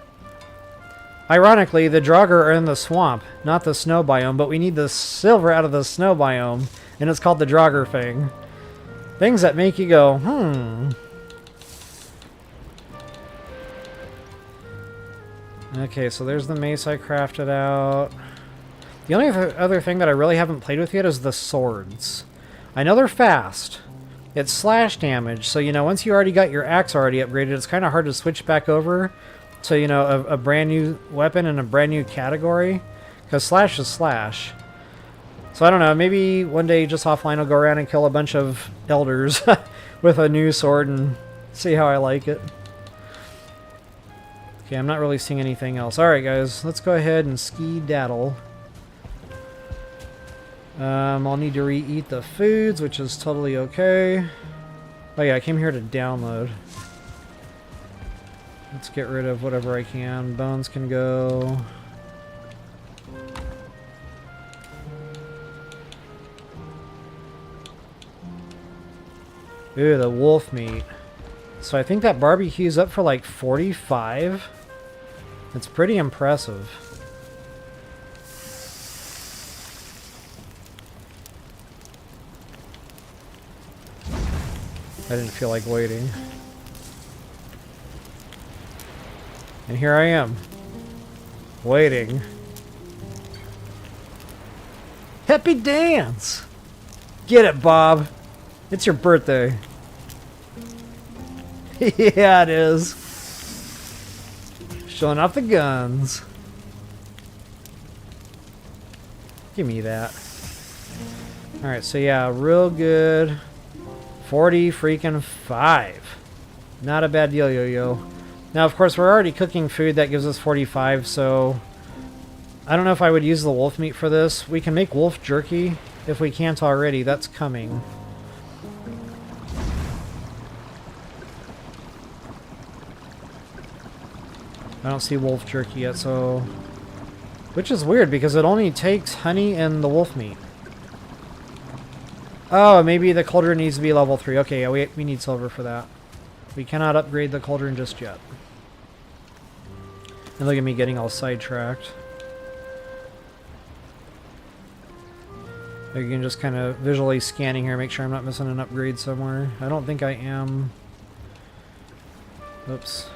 Ironically, the Draugr are in the swamp, not the snow biome, but we need the silver out of the snow biome, and it's called the Draugr Fang. Things that make you go, hmm. Okay, so there's the mace I crafted out. The only other thing that I really haven't played with yet is the swords. I know they're fast. It's slash damage, so, you know, once you already got your axe already upgraded, it's kind of hard to switch back over to, you know, a brand new weapon in a brand new category, because slash is slash. So I don't know, maybe one day just offline I'll go around and kill a bunch of elders with a new sword and see how I like it. Okay, I'm not really seeing anything else. Alright guys, let's go ahead and ski-daddle. I'll need to re-eat the foods, which is totally okay. Oh yeah, I came here to download. Let's get rid of whatever I can. Bones can go. Ooh, the wolf meat. So I think that barbecue's up for like 45. It's pretty impressive. I didn't feel like waiting. And here I am, waiting. Happy dance! Get it, Bob. It's your birthday. Yeah, it is. Showing off the guns. Give me that. Alright, so yeah, real good. 40 freaking 5. Not a bad deal, yo-yo. Now, of course, we're already cooking food that gives us 45, so I don't know if I would use the wolf meat for this. We can make wolf jerky if we can't already. That's coming. I don't see wolf jerky yet, so... Which is weird, because it only takes honey and the wolf meat. Oh, maybe the cauldron needs to be level 3. Okay, yeah, we need silver for that. We cannot upgrade the cauldron just yet. And look at me getting all sidetracked. Again, just kind of visually scanning here, make sure I'm not missing an upgrade somewhere. I don't think I am. Oops.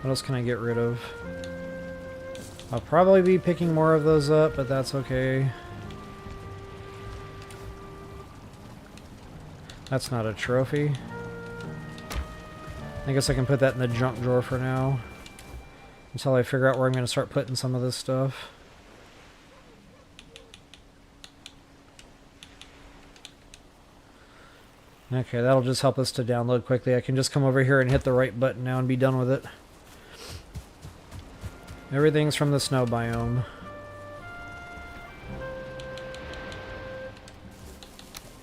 What else can I get rid of? I'll probably be picking more of those up, but that's okay. That's not a trophy. I guess I can put that in the junk drawer for now. Until I figure out where I'm going to start putting some of this stuff. Okay, that'll just help us to download quickly. I can just come over here and hit the right button now and be done with it. Everything's from the snow biome.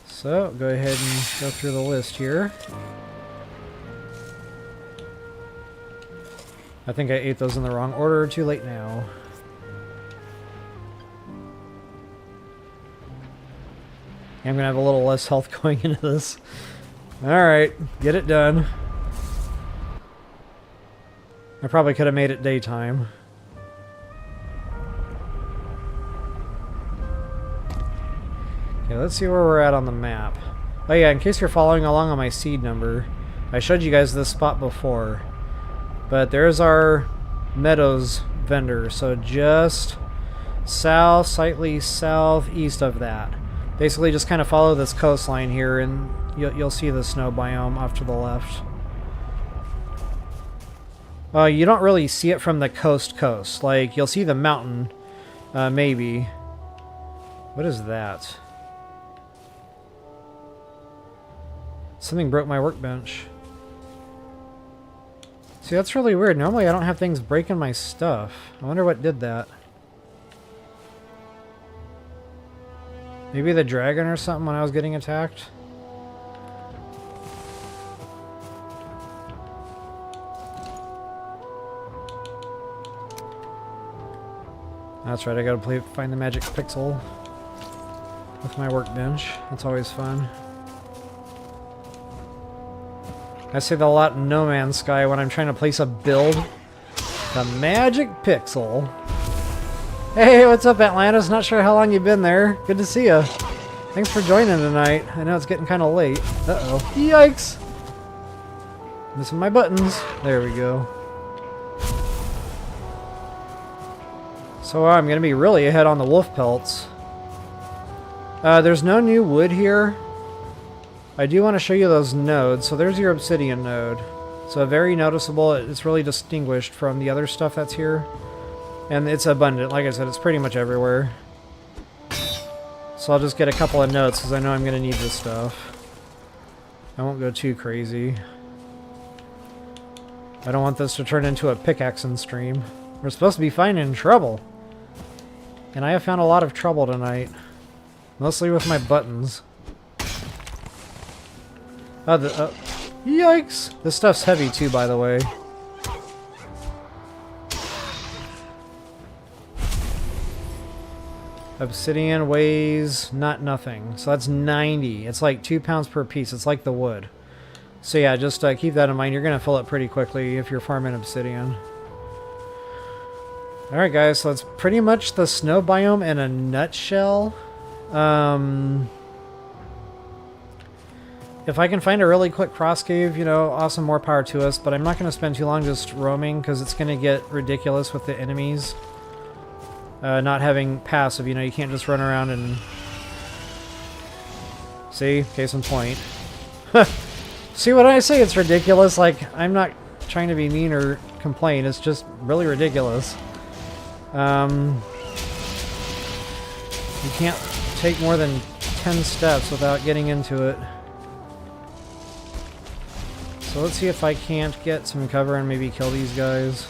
So, go ahead and go through the list here. I think I ate those in the wrong order. Too late now. I'm going to have a little less health going into this. Alright, get it done. I probably could have made it daytime. Okay, let's see where we're at on the map. Oh yeah, in case you're following along on my seed number, I showed you guys this spot before. But there's our meadows vendor, so just south, slightly southeast of that. Basically just kind of follow this coastline here and you'll see the snow biome off to the left. You don't really see it from the coast. Like, you'll see the mountain, maybe. What is that? Something broke my workbench. See, that's really weird. Normally I don't have things breaking my stuff. I wonder what did that. Maybe the dragon or something when I was getting attacked? That's right, I gotta find the magic pixel with my workbench. That's always fun. I say that a lot in No Man's Sky when I'm trying to place a build. The magic pixel. Hey, what's up, Atlantis? Not sure how long you've been there. Good to see you. Thanks for joining tonight. I know it's getting kind of late. Uh-oh. Yikes! Missing my buttons. There we go. So I'm going to be really ahead on the wolf pelts. There's no new wood here. I do want to show you those nodes. So there's your obsidian node. So very noticeable. It's really distinguished from the other stuff that's here. And it's abundant. Like I said, it's pretty much everywhere. So I'll just get a couple of notes because I know I'm going to need this stuff. I won't go too crazy. I don't want this to turn into a pickaxing stream. We're supposed to be finding trouble. And I have found a lot of trouble tonight. Mostly with my buttons. Yikes! This stuff's heavy too, by the way. Obsidian weighs nothing. So that's 90. It's like 2 pounds per piece. It's like the wood. So yeah, just keep that in mind. You're going to fill it pretty quickly if you're farming obsidian. Alright guys, so it's pretty much the snow biome in a nutshell. If I can find a really quick cross cave, you know, awesome, more power to us. But I'm not going to spend too long just roaming because it's going to get ridiculous with the enemies. Not having passive, you know, you can't just run around and... See? Case in point. See what I say? It's ridiculous. Like, I'm not trying to be mean or complain. It's just really ridiculous. You can't take more than 10 steps without getting into it. So let's see if I can't get some cover and maybe kill these guys.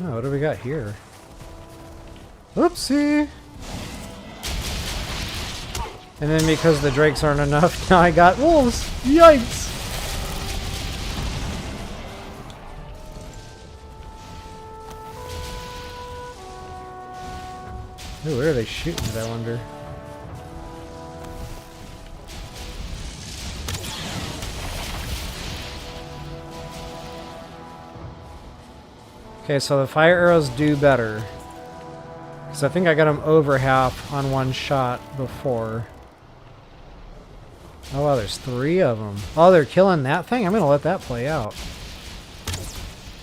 Oh, what do we got here? Oopsie! And then because the drakes aren't enough, now I got wolves! Yikes! Ooh, where are they shooting at, I wonder? Okay, so the fire arrows do better. Because I think I got them over half on one shot before. Oh wow, there's 3 of them. Oh, they're killing that thing? I'm going to let that play out.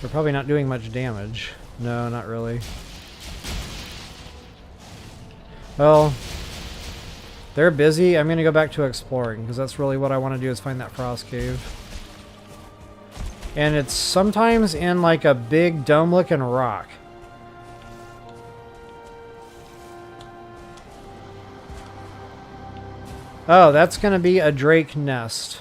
They're probably not doing much damage. No, not really. Well, they're busy. I'm going to go back to exploring, because that's really what I want to do, is find that frost cave. And it's sometimes in like a big dome-looking rock. Oh, that's going to be a drake nest.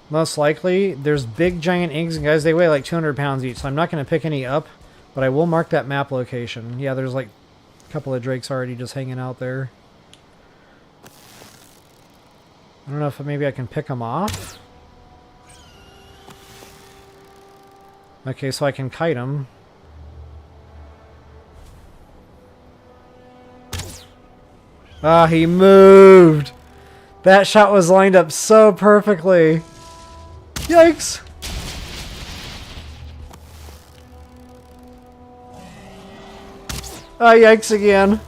Most likely. There's big giant eggs, and guys, they weigh like 200 pounds each, so I'm not going to pick any up, but I will mark that map location. Yeah, there's like a couple of drakes already just hanging out there. I don't know if maybe I can pick them off. Okay, so I can kite them. Ah, he moved. That shot was lined up so perfectly. Yikes. Ah, yikes again.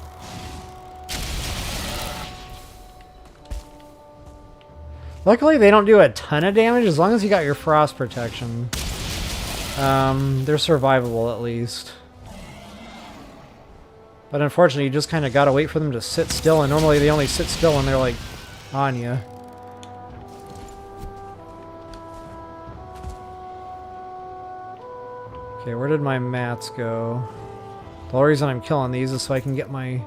Luckily, they don't do a ton of damage as long as you got your frost protection. They're survivable at least. But unfortunately, you just kind of gotta wait for them to sit still, and normally they only sit still when they're like on you. Okay, where did my mats go? The whole reason I'm killing these is so I can get my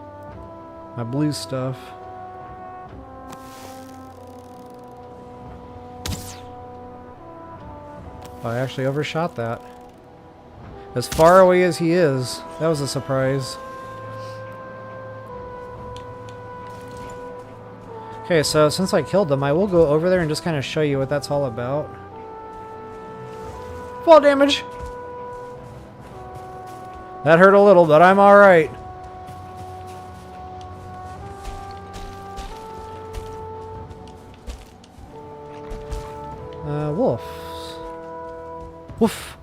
blue stuff. Oh, I actually overshot that. As far away as he is, that was a surprise. Okay, so since I killed them, I will go over there and just kind of show you what that's all about. Fall damage! That hurt a little, but I'm alright. Wolf. Woof.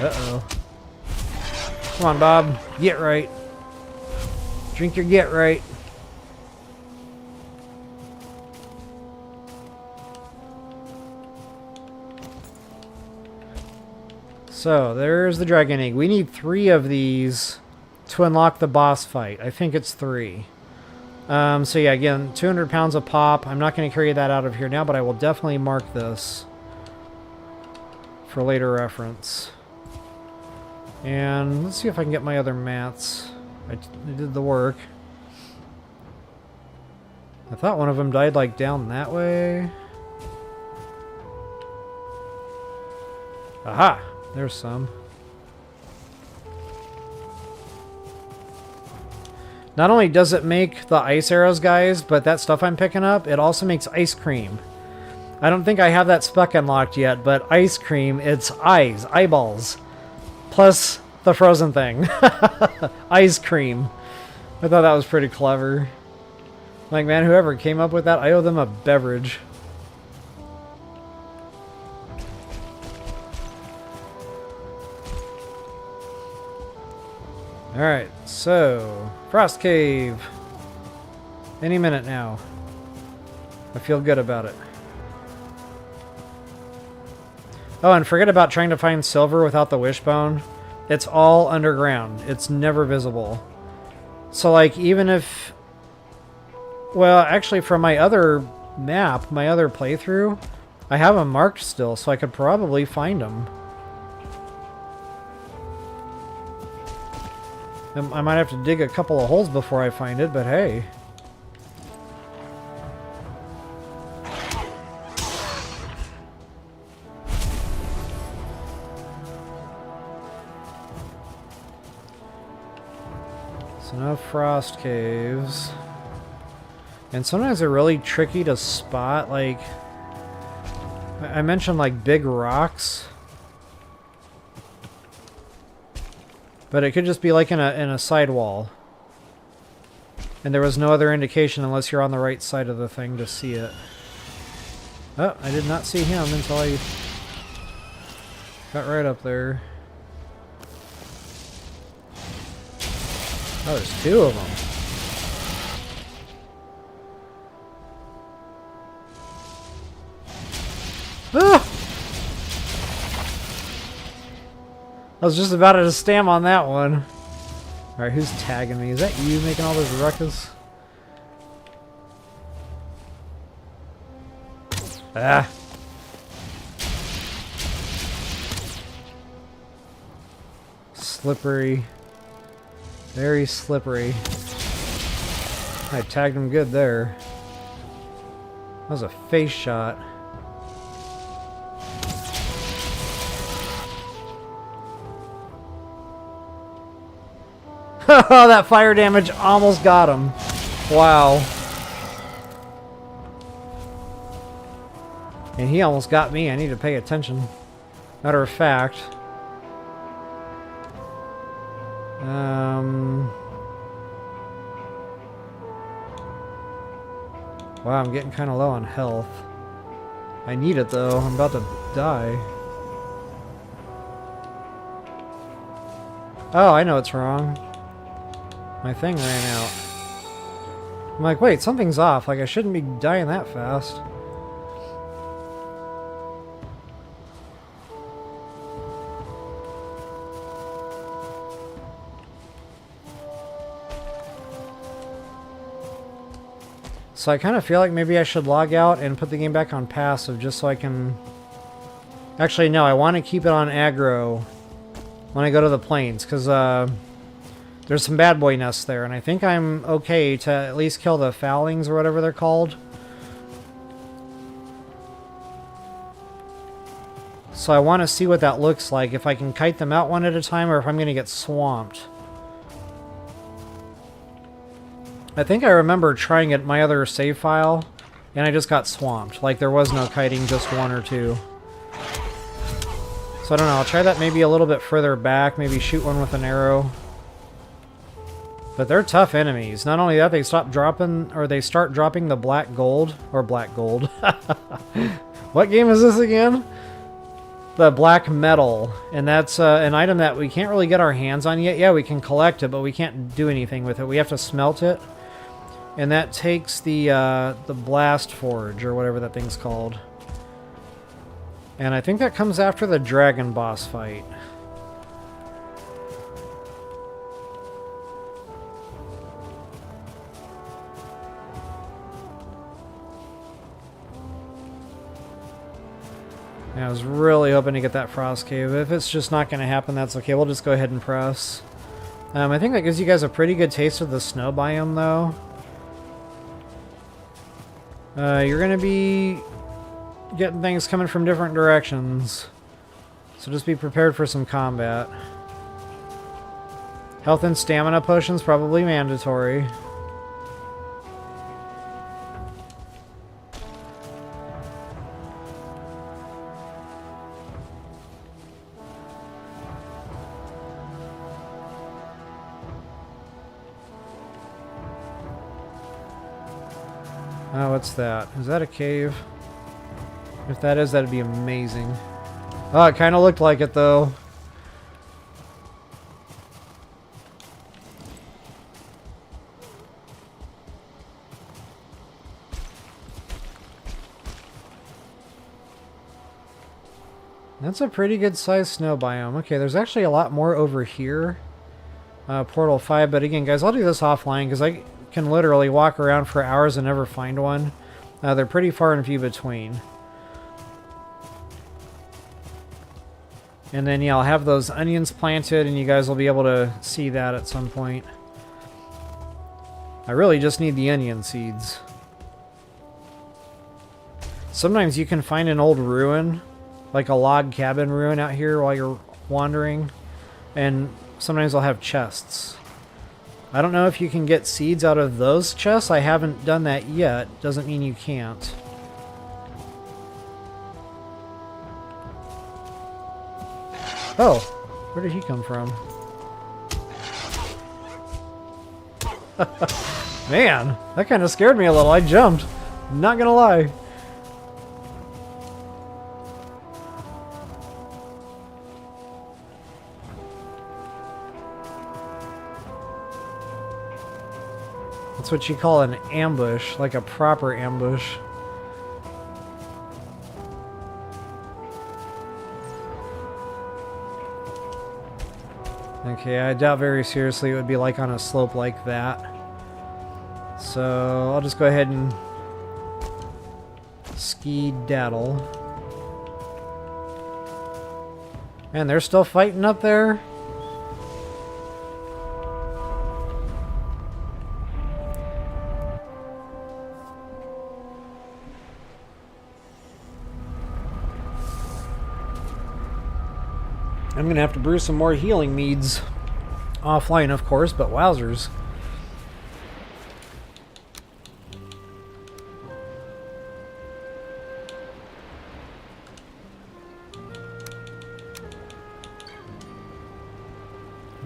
Uh-oh. Come on, Bob. Get right. Drink your get right. So, there's the dragon egg. We need 3 of these to unlock the boss fight. I think it's 3. So yeah, again, 200 pounds of pop. I'm not going to carry that out of here now, but I will definitely mark this for later reference. And let's see if I can get my other mats. I did the work. I thought one of them died like down that way. Aha! There's some. Not only does it make the ice arrows, guys, but that stuff I'm picking up, it also makes ice cream. I don't think I have that spec unlocked yet, but ice cream, it's eyes, eyeballs, plus the frozen thing. Ice cream. I thought that was pretty clever. Like, man, whoever came up with that, I owe them a beverage. Alright, so Frost Cave. Any minute now. I feel good about it. Oh, and forget about trying to find silver without the wishbone. It's all underground. It's never visible. So, like, even if... Well, actually, from my other map, my other playthrough, I have them marked still, so I could probably find them. I might have to dig a couple of holes before I find it, but hey. So no frost caves. And sometimes they're really tricky to spot, like... I mentioned, like, big rocks. But it could just be like in a sidewall. And there was no other indication unless you're on the right side of the thing to see it. Oh, I did not see him until I got right up there. Oh, there's 2 of them. Ah! I was just about to stam on that one. Alright, who's tagging me? Is that you making all those ruckus? Ah. Slippery. Very slippery. I tagged him good there. That was a face shot. That fire damage almost got him. Wow. And he almost got me. I need to pay attention. Matter of fact. Wow, I'm getting kind of low on health. I need it though. I'm about to die. Oh, I know what's wrong. My thing ran out. I'm like, wait, something's off. Like, I shouldn't be dying that fast. So I kind of feel like maybe I should log out and put the game back on passive just so I can... Actually, no, I want to keep it on aggro when I go to the plains, because there's some bad boy nests there, and I think I'm okay to at least kill the fowlings or whatever they're called. So I want to see what that looks like, if I can kite them out one at a time or if I'm going to get swamped. I think I remember trying it in my other save file, and I just got swamped. Like, there was no kiting, just one or two. So I don't know, I'll try that maybe a little bit further back, maybe shoot one with an arrow. But they're tough enemies. Not only that, they start dropping the black gold, or black gold. What game is this again? The black metal, and that's an item that we can't really get our hands on yet. Yeah, we can collect it, but we can't do anything with it. We have to smelt it. And that takes the blast forge, or whatever that thing's called. And I think that comes after the dragon boss fight. Yeah, I was really hoping to get that frost cave. If it's just not going to happen, that's okay. We'll just go ahead and press. I think that gives you guys a pretty good taste of the snow biome, though. You're going to be getting things coming from different directions. So just be prepared for some combat. Health and stamina potions, probably mandatory. Oh, what's that? Is that a cave? If that is, that'd be amazing. Oh, it kind of looked like it, though. That's a pretty good sized snow biome. Okay, there's actually a lot more over here. Portal 5, but again, guys, I'll do this offline because I can literally walk around for hours and never find one. They're pretty far and few between. And then, yeah, I'll have those onions planted, and you guys will be able to see that at some point. I really just need the onion seeds. Sometimes you can find an old ruin, like a log cabin ruin out here while you're wandering, and sometimes they'll have chests. I don't know if you can get seeds out of those chests. I haven't done that yet. Doesn't mean you can't. Oh, where did he come from? Man, that kind of scared me a little. I jumped. Not gonna lie. That's what you call an ambush, like a proper ambush. Okay, I doubt very seriously it would be like on a slope like that. So I'll just go ahead and ski-daddle. Man, they're still fighting up there? I'm going to have to brew some more healing meads. Offline, of course, but wowzers.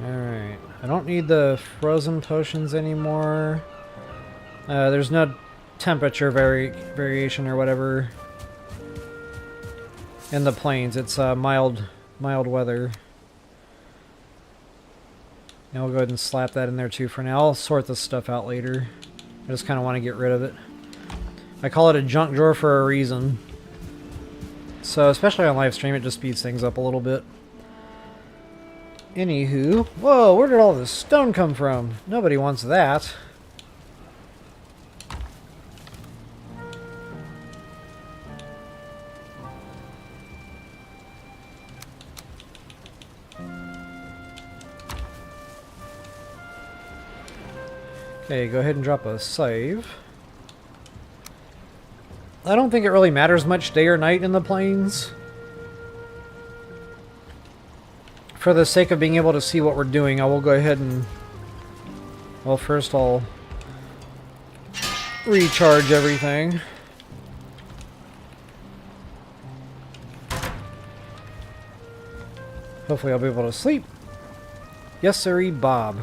Alright. I don't don't need the frozen potions anymore. There's no temperature variation or whatever in the plains. It's mild weather. Now we'll go ahead and slap that in there too for now. I'll sort this stuff out later. I just kind of want to get rid of it. I call it a junk drawer for a reason. So, especially on live stream, it just speeds things up a little bit. Anywho, whoa, where did all this stone come from? Nobody wants that. Okay, go ahead and drop a save. I don't think it really matters much day or night in the plains. For the sake of being able to see what we're doing, I will go ahead and... Well, first I'll recharge everything. Hopefully I'll be able to sleep. Yes, sirree, Bob.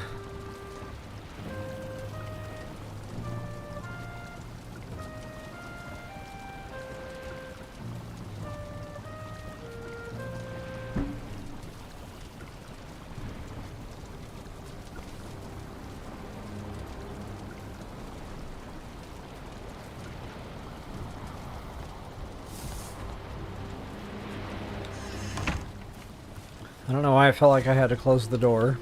I don't know why I felt like I had to close the door.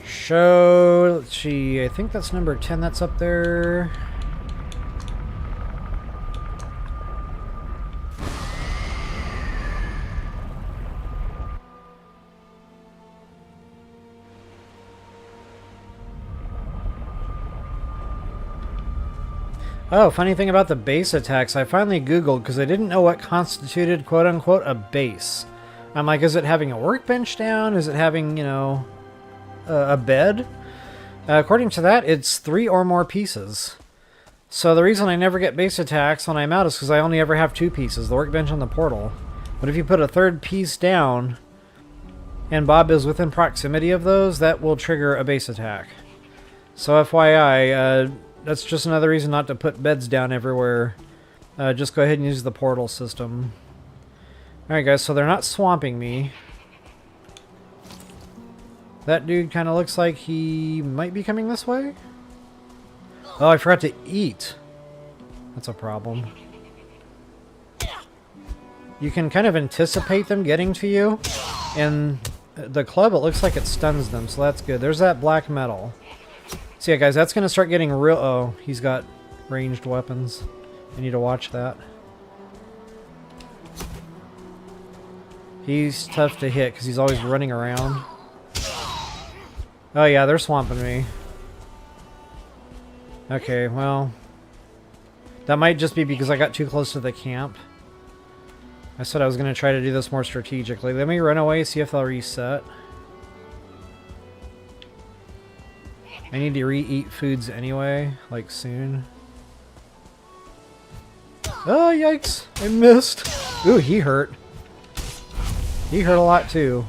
Show, let's see, I think that's number 10 that's up there. Oh, funny thing about the base attacks, I finally Googled because I didn't know what constituted quote-unquote a base. I'm like, is it having a workbench down? Is it having, you know, a bed? According to that, it's 3 or more pieces. So the reason I never get base attacks when I'm out is because I only ever have 2 pieces, the workbench and the portal. But if you put a 3rd piece down, and Bob is within proximity of those, that will trigger a base attack. So FYI, that's just another reason not to put beds down everywhere. Just go ahead and use the portal system. Alright guys, so they're not swamping me. That dude kind of looks like he might be coming this way. Oh, I forgot to eat. That's a problem. You can kind of anticipate them getting to you. And the club, it looks like it stuns them, so that's good. There's that black metal. So yeah, guys, that's going to start getting real... Oh, he's got ranged weapons. I need to watch that. He's tough to hit because he's always running around. Oh yeah, they're swamping me. Okay, well... That might just be because I got too close to the camp. I said I was going to try to do this more strategically. Let me run away, see if they'll reset. I need to re-eat foods anyway, like soon. Oh, yikes! I missed! Ooh, he hurt. He hurt a lot too.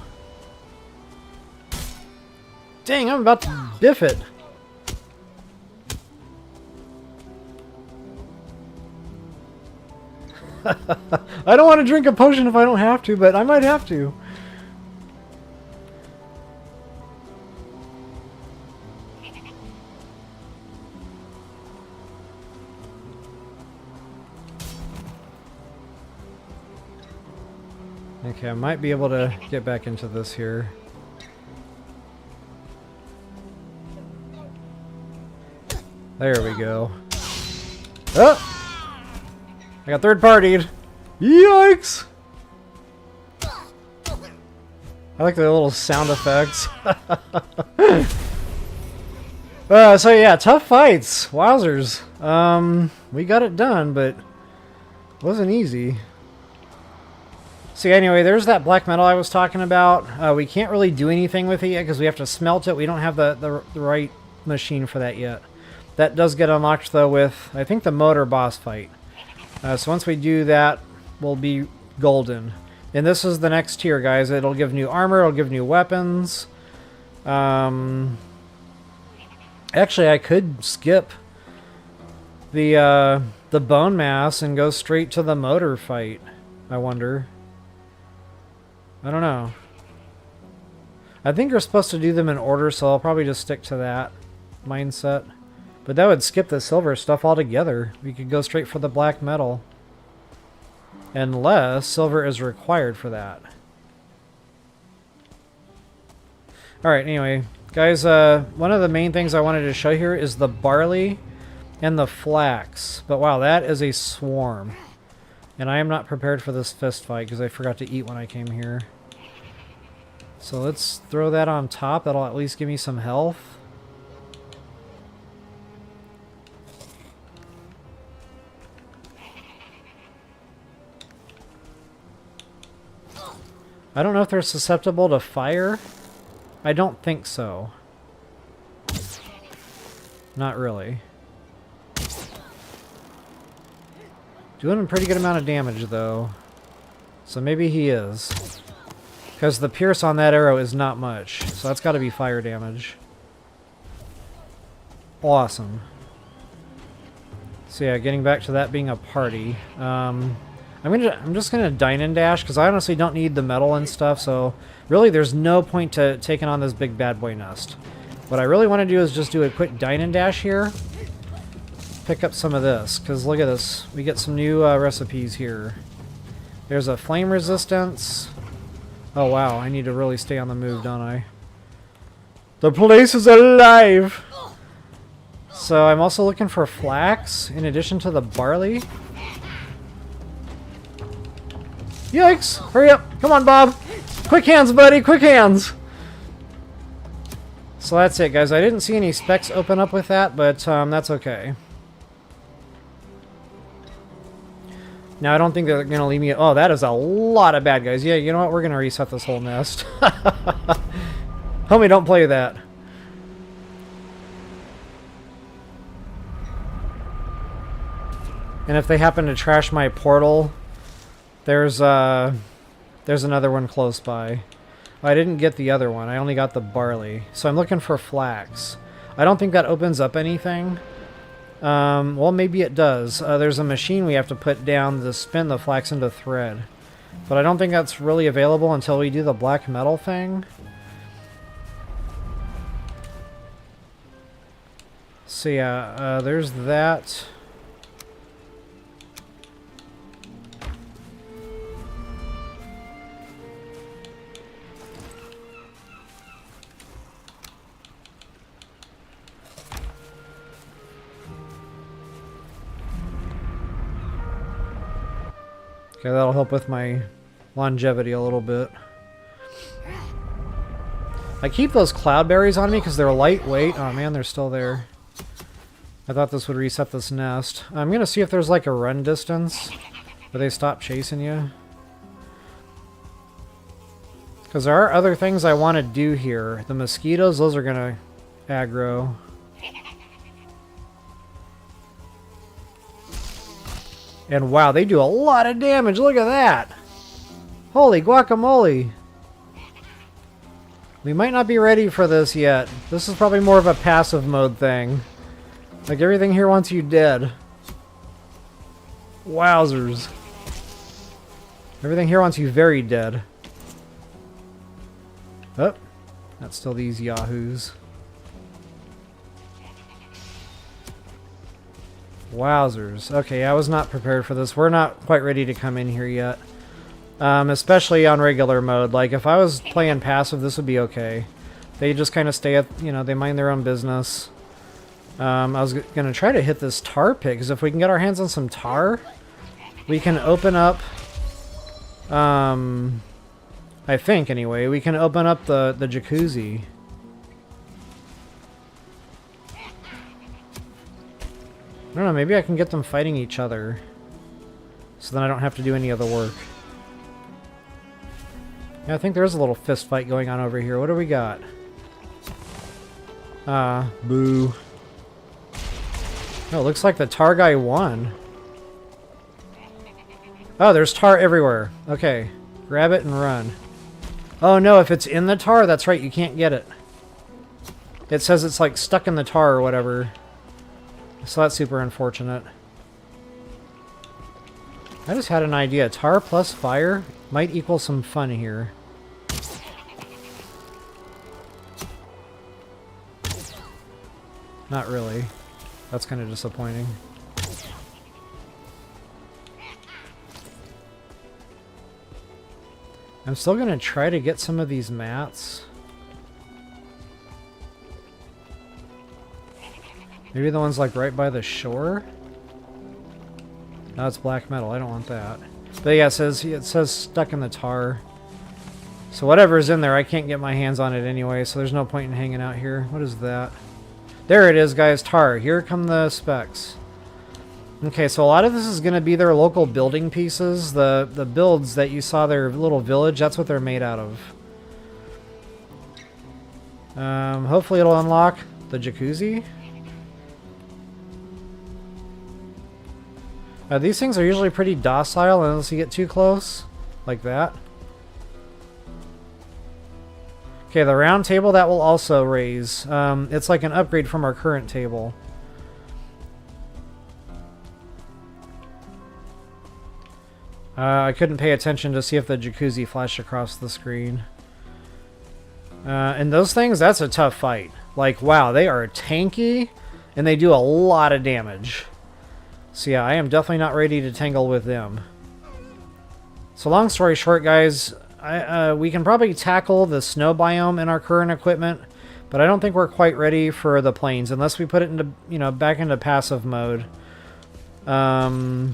Dang, I'm about to biff it! I don't want to drink a potion if I don't have to, but I might have to. Okay, I might be able to get back into this here. There we go. Oh! I got third-partied. Yikes! I like the little sound effects. So yeah, tough fights. Wowzers. We got it done, but it wasn't easy. So anyway, there's that black metal I was talking about. We can't really do anything with it yet because we have to smelt it. We don't have the right machine for that yet. That does get unlocked though with, I think, the motor boss fight. So once we do that, we'll be golden. And this is the next tier, guys. It'll give new armor, it'll give new weapons. Actually, I could skip the bone mass and go straight to the motor fight. I wonder. I don't know. I think you're supposed to do them in order, so I'll probably just stick to that mindset. But that would skip the silver stuff altogether. We could go straight for the black metal. Unless silver is required for that. Alright, anyway. Guys, one of the main things I wanted to show here is the barley and the flax. But wow, that is a swarm. And I am not prepared for this fist fight because I forgot to eat when I came here. So let's throw that on top. That'll at least give me some health. I don't know if they're susceptible to fire. I don't think so. Not really. Doing a pretty good amount of damage, though. So maybe he is. Because the pierce on that arrow is not much. So that's got to be fire damage. Awesome. So yeah, getting back to that being a party. I'm just gonna dine and dash because I honestly don't need the metal and stuff. So really, there's no point to taking on this big bad boy nest. What I really want to do is just do a quick dine and dash here. Pick up some of this because look at this. We get some new recipes here. There's a flame resistance. Oh wow, I need to really stay on the move, don't I? The place is alive! So I'm also looking for flax in addition to the barley. Yikes! Hurry up! Come on, Bob! Quick hands, buddy! Quick hands! So that's it, guys. I didn't see any specs open up with that, but that's okay. Now, I don't think they're going to leave me... Oh, that is a lot of bad guys. Yeah, you know what? We're going to reset this whole nest. Homie, don't play that. And if they happen to trash my portal... There's another one close by. I didn't get the other one. I only got the barley. So I'm looking for flax. I don't think that opens up anything. Well, maybe it does. There's a machine we have to put down to spin the flax into thread. But I don't think that's really available until we do the black metal thing. So yeah, there's that. Okay, that'll help with my longevity a little bit. I keep those cloudberries on me because they're lightweight. Oh man, they're still there. I thought this would reset this nest. I'm going to see if there's like a run distance where they stop chasing you. Because there are other things I want to do here. The mosquitoes, those are going to aggro. And wow, they do a lot of damage. Look at that. Holy guacamole. We might not be ready for this yet. This is probably more of a passive mode thing. Like everything here wants you dead. Wowzers. Everything here wants you very dead. Oh, that's still these yahoos. Wowzers. Okay, I was not prepared for this. We're not quite ready to come in here yet. Especially on regular mode. Like, if I was playing passive, this would be okay. They just kind of stay at, you know, they mind their own business. I was going to try to hit this tar pit, because if we can get our hands on some tar, we can open up... I think, anyway, we can open up the jacuzzi. I don't know, maybe I can get them fighting each other. So then I don't have to do any of the work. Yeah, I think there's a little fist fight going on over here. What do we got? Boo. Oh, it looks like the tar guy won. Oh, there's tar everywhere. Okay. Grab it and run. Oh no, if it's in the tar, that's right, you can't get it. It says it's like stuck in the tar or whatever. So that's super unfortunate. I just had an idea. Tar plus fire might equal some fun here. Not really. That's kind of disappointing. I'm still going to try to get some of these mats. Maybe the ones like right by the shore? No, it's black metal. I don't want that. But yeah, it says stuck in the tar. So whatever's in there, I can't get my hands on it anyway, so there's no point in hanging out here. What is that? There it is, guys. Tar. Here come the specs. Okay, so a lot of this is going to be their local building pieces. The builds that you saw, their little village, that's what they're made out of. Hopefully it'll unlock the jacuzzi. These things are usually pretty docile unless you get too close, like that. Okay, the round table, that will also raise. It's like an upgrade from our current table. I couldn't pay attention to see if the jacuzzi flashed across the screen. And those things, that's a tough fight. Like, wow, they are tanky, and they do a lot of damage. So yeah, I am definitely not ready to tangle with them. So long story short, guys, we can probably tackle the snow biome in our current equipment, but I don't think we're quite ready for the plains unless we put it into, you know, back into passive mode. We're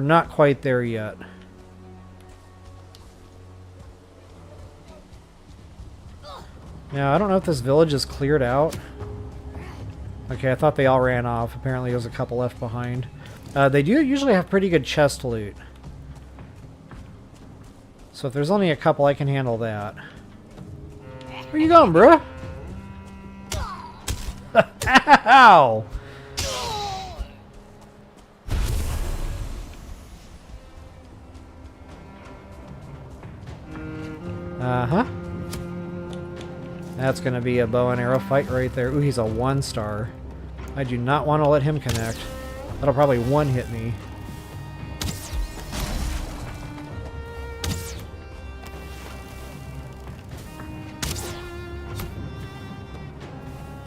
not quite there yet. Now, I don't know if this village is cleared out. Okay, I thought they all ran off. Apparently there's a couple left behind. They do usually have pretty good chest loot. So if there's only a couple, I can handle that. Where you going, bro? Ow! Uh-huh. That's going to be a bow and arrow fight right there. Ooh, he's a 1-star. I do not want to let him connect. That'll probably one-hit me.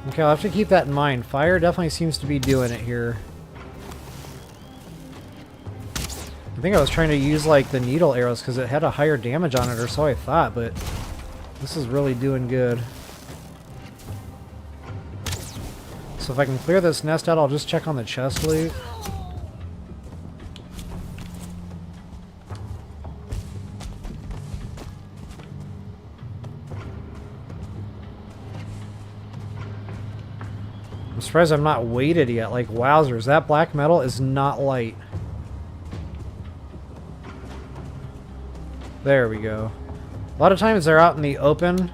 Okay, I'll have to keep that in mind. Fire definitely seems to be doing it here. I think I was trying to use like the needle arrows because it had a higher damage on it, or so I thought, but this is really doing good. So if I can clear this nest out, I'll just check on the chest loot. I'm surprised I'm not weighted yet. Like, wowzers, that black metal is not light. There we go. A lot of times they're out in the open,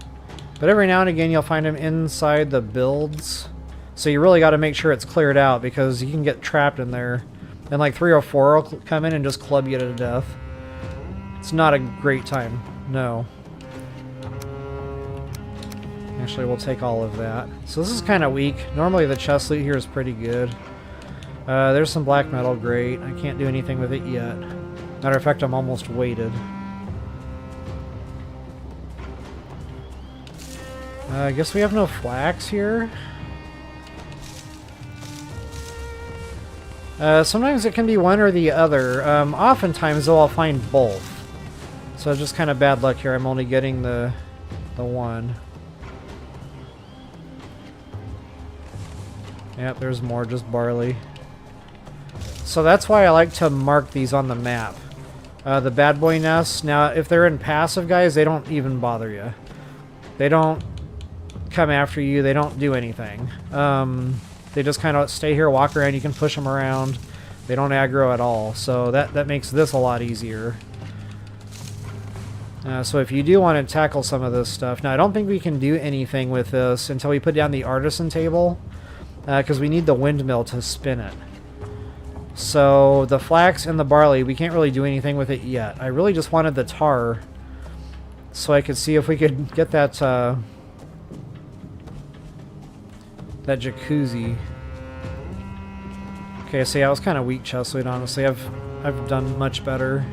but every now and again you'll find them inside the builds. So you really got to make sure it's cleared out because you can get trapped in there. And like 3 or 4 will come in and just club you to death. It's not a great time. No. Actually, we'll take all of that. So this is kind of weak. Normally the chest loot here is pretty good. There's some black metal. Great. I can't do anything with it yet. Matter of fact, I'm almost weighted. I guess we have no flax here. Sometimes it can be one or the other. Oftentimes, though, I'll find both. So just kind of bad luck here. I'm only getting the one. Yep, there's more, just barley. So that's why I like to mark these on the map. The bad boy nests. Now, if they're in passive, guys, they don't even bother you. They don't come after you. They don't do anything. They just kind of stay here, walk around. You can push them around. They don't aggro at all. So that makes this a lot easier. So if you do want to tackle some of this stuff... Now, I don't think we can do anything with this until we put down the artisan table. Because we need the windmill to spin it. So the flax and the barley, we can't really do anything with it yet. I really just wanted the tar so I could see if we could get that that jacuzzi. Okay, see, I was kind of weak chest loot, honestly. I've done much better.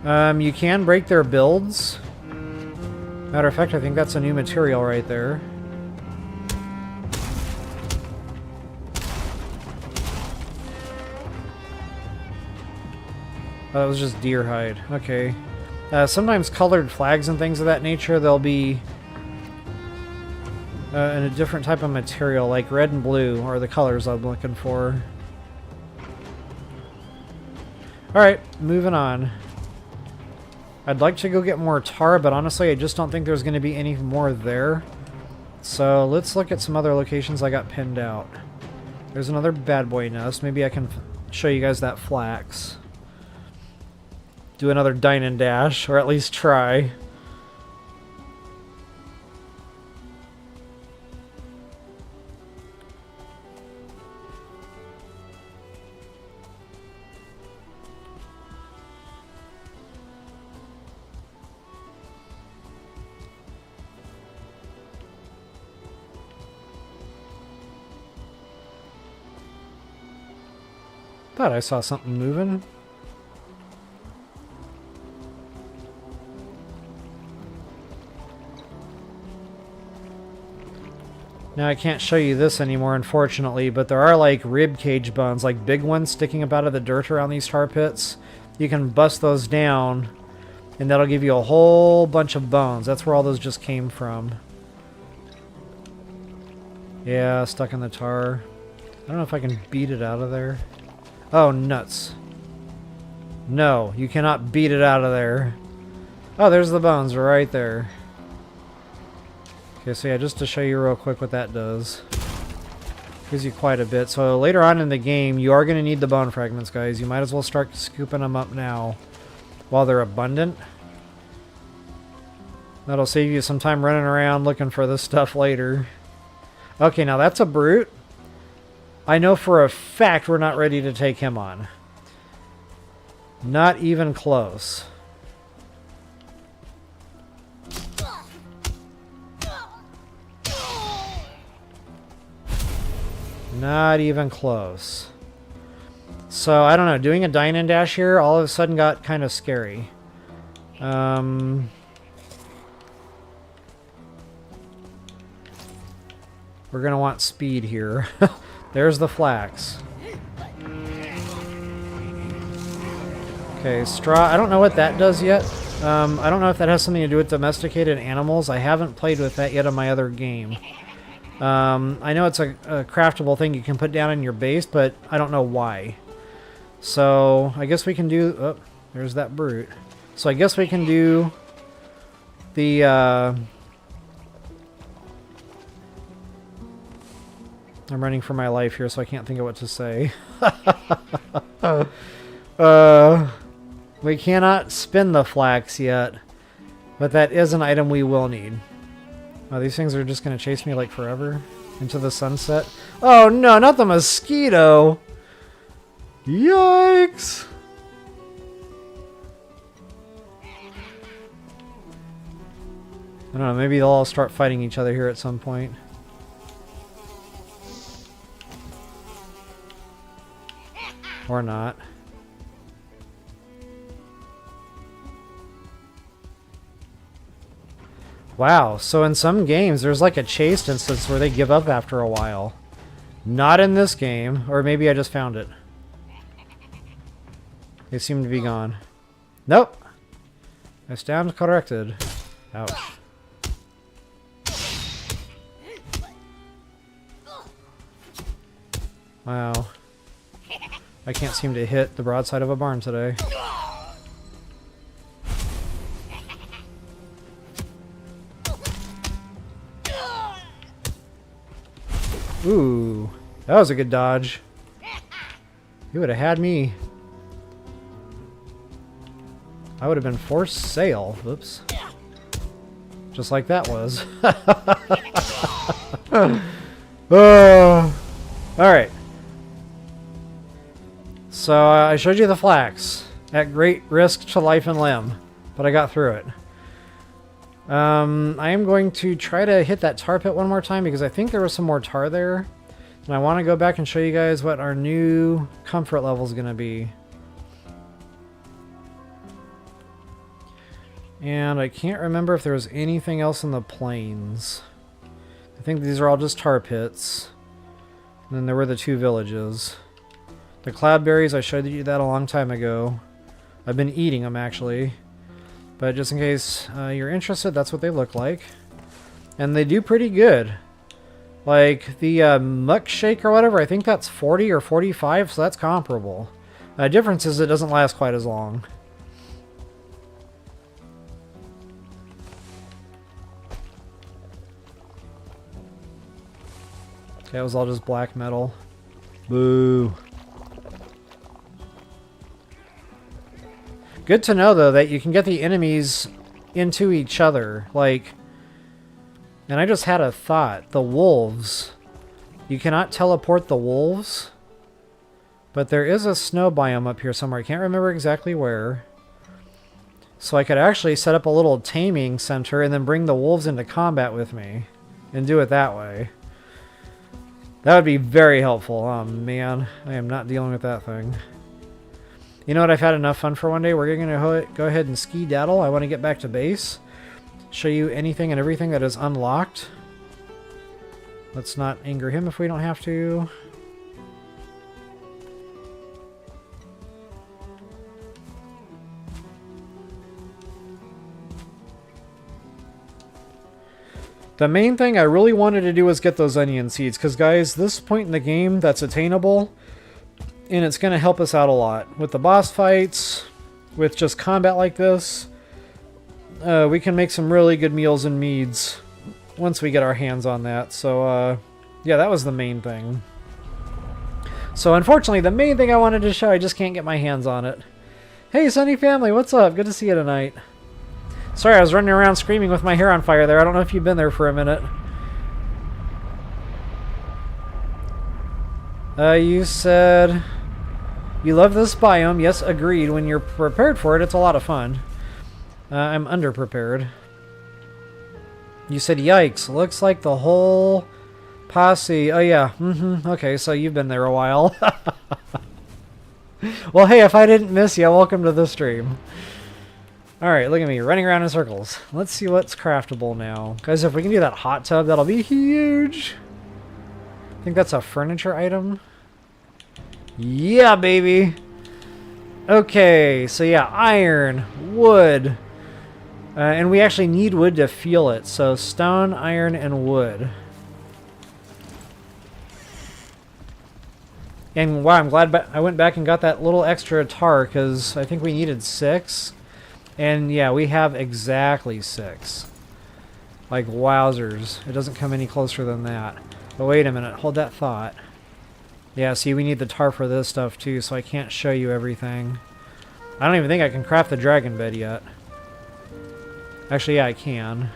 You can break their builds. Matter of fact, I think that's a new material right there. Oh, that was just deer hide. Okay. Sometimes colored flags and things of that nature, they'll be in a different type of material, like red and blue are the colors I'm looking for. Alright, moving on. I'd like to go get more tar, but honestly, I just don't think there's going to be any more there. So let's look at some other locations I got pinned out. There's another bad boy nest. Maybe I can show you guys that flax. Do another dine and dash, or at least try. Thought I saw something moving. Now I can't show you this anymore, unfortunately, but there are like rib cage bones, like big ones sticking up out of the dirt around these tar pits. You can bust those down, and that'll give you a whole bunch of bones. That's where all those just came from. Yeah, stuck in the tar. I don't know if I can beat it out of there. Oh, nuts. No, you cannot beat it out of there. Oh, there's the bones right there. Okay, so yeah, just to show you real quick what that does. Gives you quite a bit. So later on in the game, you are going to need the bone fragments, guys. You might as well start scooping them up now while they're abundant. That'll save you some time running around looking for this stuff later. Okay, now that's a brute. I know for a fact we're not ready to take him on. Not even close. Not even close. So, I don't know. Doing a dine and dash here all of a sudden got kind of scary. We're going to want speed here. There's the flax. Okay, straw. I don't know what that does yet. I don't know if that has something to do with domesticated animals. I haven't played with that yet in my other game. I know it's a craftable thing you can put down in your base, but I don't know why. So, I guess we can do... Oh, there's that brute. So I guess we can do the... I'm running for my life here, so I can't think of what to say. We cannot spin the flax yet, but that is an item we will need. Oh, these things are just going to chase me like forever into the sunset. Oh no, not the mosquito! Yikes! I don't know, maybe they'll all start fighting each other here at some point. Or not. Wow, so in some games there's like a chase instance where they give up after a while. Not in this game, or maybe I just found it. They seem to be gone. Nope! I stand corrected. Ouch. Wow. I can't seem to hit the broadside of a barn today. Ooh, that was a good dodge. He would have had me. I would have been forced sale. Oops. Just like that was. Alright. So I showed you the flax. At great risk to life and limb. But I got through it. I am going to try to hit that tar pit one more time because I think there was some more tar there. And I want to go back and show you guys what our new comfort level is going to be. And I can't remember if there was anything else in the plains. I think these are all just tar pits. And then there were the 2 villages. The cloudberries, I showed you that a long time ago. I've been eating them actually. But just in case you're interested, that's what they look like. And they do pretty good. Like the muck shake or whatever, I think that's 40 or 45, so that's comparable. The difference is it doesn't last quite as long. Okay, it was all just black metal. Boo. Good to know, though, that you can get the enemies into each other. Like, and I just had a thought. The wolves. You cannot teleport the wolves. But there is a snow biome up here somewhere. I can't remember exactly where. So I could actually set up a little taming center and then bring the wolves into combat with me. And do it that way. That would be very helpful. Oh, man. I am not dealing with that thing. You know what? I've had enough fun for one day. We're going to go ahead and ski-daddle. I want to get back to base. Show you anything and everything that is unlocked. Let's not anger him if we don't have to. The main thing I really wanted to do was get those onion seeds. Because, guys, this point in the game that's attainable... And it's going to help us out a lot. With the boss fights, with just combat like this, we can make some really good meals and meads once we get our hands on that. So, yeah, that was the main thing. So, unfortunately, the main thing I wanted to show, I just can't get my hands on it. Hey, Sunny Family, what's up? Good to see you tonight. Sorry, I was running around screaming with my hair on fire there. I don't know if you've been there for a minute. You said... You love this biome. Yes, agreed. When you're prepared for it, it's a lot of fun. I'm underprepared. You said, yikes. Looks like the whole posse. Oh, yeah. Okay, so you've been there a while. Well, hey, if I didn't miss you, welcome to the stream. Alright, look at me, running around in circles. Let's see what's craftable now. Guys, if we can do that hot tub, that'll be huge. I think that's a furniture item. Yeah, baby. Okay, so yeah, iron, wood. And we actually need wood to fuel it. So stone, iron, and wood. And wow, I'm glad I went back and got that little extra tar because I think we needed 6. And yeah, we have exactly 6. Like wowzers. It doesn't come any closer than that. But wait a minute, hold that thought. Yeah, see, we need the tar for this stuff too, so I can't show you everything. I don't even think I can craft the dragon bed yet. Actually, yeah, I can.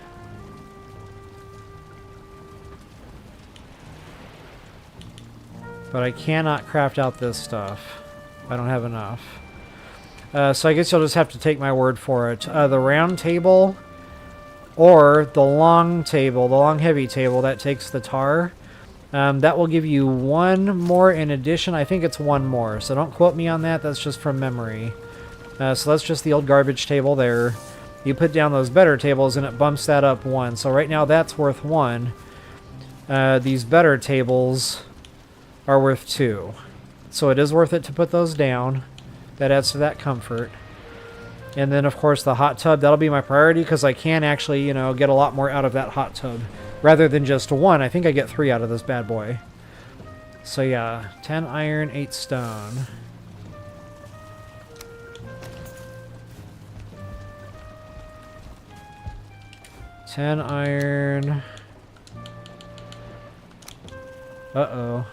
But I cannot craft out this stuff. I don't have enough. So I guess you'll just have to take my word for it. The round table or the long table, the long heavy table that takes the tar. That will give you 1 more in addition. I think it's 1 more, so don't quote me on that. That's just from memory. So that's just the old garbage table there. You put down those better tables and it bumps that up 1. So right now that's worth 1. These better tables are worth 2. So it is worth it to put those down. That adds to that comfort. And then, of course, the hot tub. That'll be my priority because I can actually, you know, get a lot more out of that hot tub. Rather than just 1. I think I get 3 out of this bad boy. So yeah, 10 iron, 8 stone. Ten iron. Uh-oh.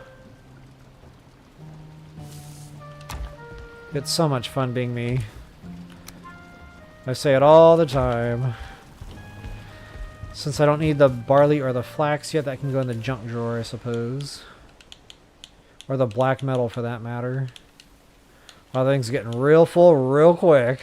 It's so much fun being me. I say it all the time. Since I don't need the barley or the flax yet, that can go in the junk drawer, I suppose. Or the black metal for that matter. Wow, things getting real full real quick.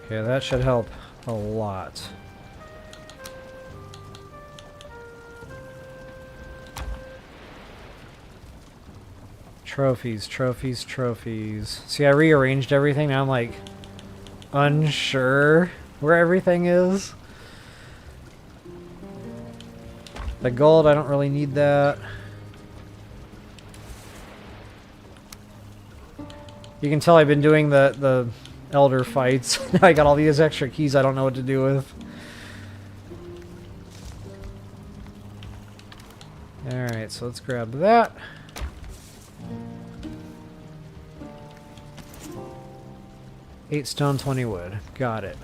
Okay, that should help a lot. Trophies, trophies, trophies. See, I rearranged everything. Now I'm like unsure where everything is. The gold, I don't really need that. You can tell I've been doing the elder fights. I got all these extra keys I don't know what to do with. Alright, so let's grab that. Eight stone, 20 wood. Got it.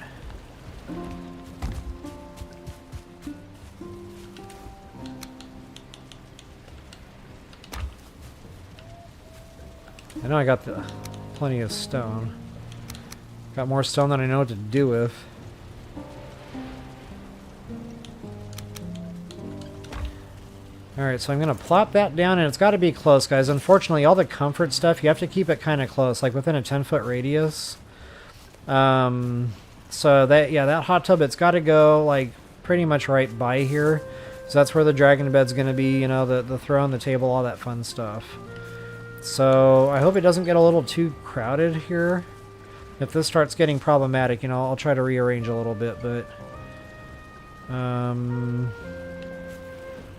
I know I got plenty of stone. Got more stone than I know what to do with. Alright, so I'm going to plop that down, and it's got to be close, guys. Unfortunately, all the comfort stuff, you have to keep it kind of close, like within a 10-foot radius. So that hot tub, it's got to go like pretty much right by here. So that's where the dragon bed's going to be, you know, the throne, the table, all that fun stuff. So I hope it doesn't get a little too crowded here. If this starts getting problematic, you know, I'll try to rearrange a little bit, but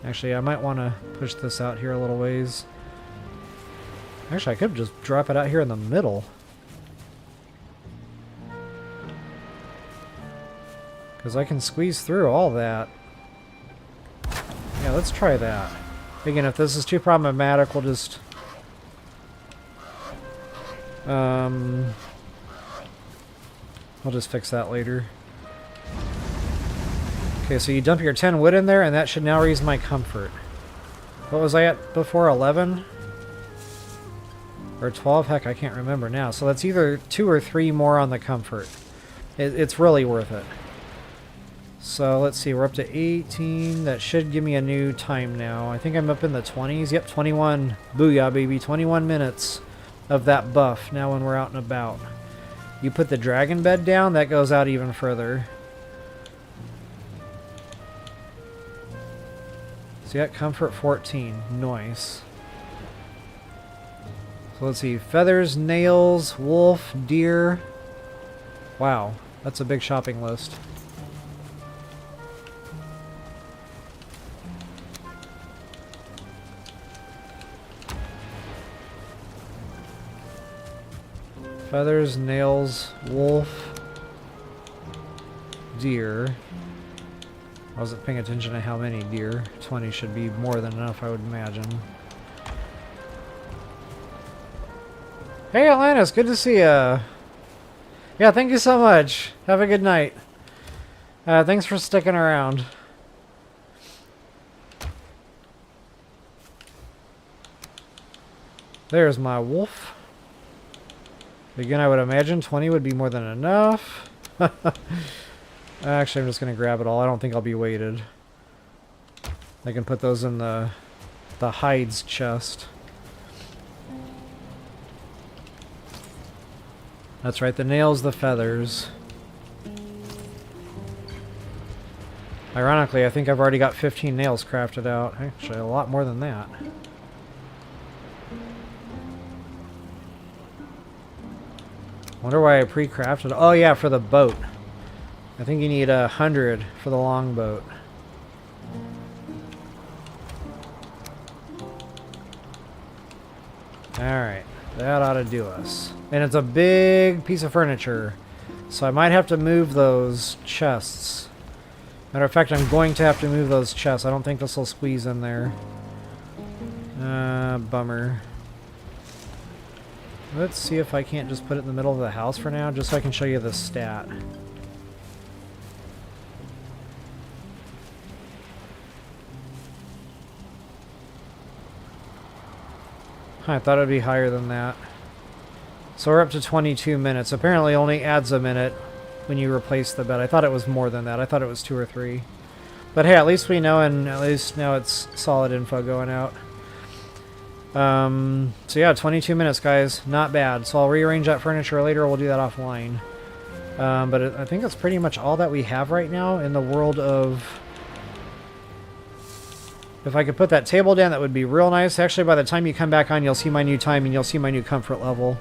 actually I might want to push this out here a little ways. Actually, I could just drop it out here in the middle. Because I can squeeze through all that. Yeah, let's try that. Again, if this is too problematic, we'll just... I'll just fix that later. Okay, so you dump your 10 wood in there, and that should now raise my comfort. What was I at before? 11? Or 12? Heck, I can't remember now. So that's either 2 or 3 more on the comfort. It's really worth it. So let's see, we're up to 18. That should give me a new time now. I think I'm up in the 20s. Yep, 21. Booyah, baby. 21 minutes of that buff now when we're out and about. You put the dragon bed down, that goes out even further. So you got comfort 14. Nice. So let's see. Feathers, nails, wolf, deer. Wow, that's a big shopping list. Feathers, nails, wolf, deer. I wasn't paying attention to how many deer. 20 should be more than enough, I would imagine. Hey, Atlantis, good to see ya. Yeah, thank you so much. Have a good night. Thanks for sticking around. There's my wolf. Again, I would imagine 20 would be more than enough. Actually, I'm just going to grab it all. I don't think I'll be weighted. I can put those in the hides chest. That's right, the nails, the feathers. Ironically, I think I've already got 15 nails crafted out. Actually, a lot more than that. Wonder why I pre-crafted. Oh yeah, for the boat. I think you need 100 for the longboat. Alright, that ought to do us. And it's a big piece of furniture, so I might have to move those chests. Matter of fact, I'm going to have to move those chests. I don't think this will squeeze in there. Bummer. Let's see if I can't just put it in the middle of the house for now, just so I can show you the stat. I thought it would be higher than that. So we're up to 22 minutes. Apparently only adds a minute when you replace the bed. I thought it was more than that. I thought it was 2 or 3. But hey, at least we know, and at least now it's solid info going out. So yeah, 22 minutes, guys. Not bad. So I'll rearrange that furniture later. We'll do that offline. But I think that's pretty much all that we have right now in the world of... If I could put that table down, that would be real nice. Actually, by the time you come back on, you'll see my new time and you'll see my new comfort level.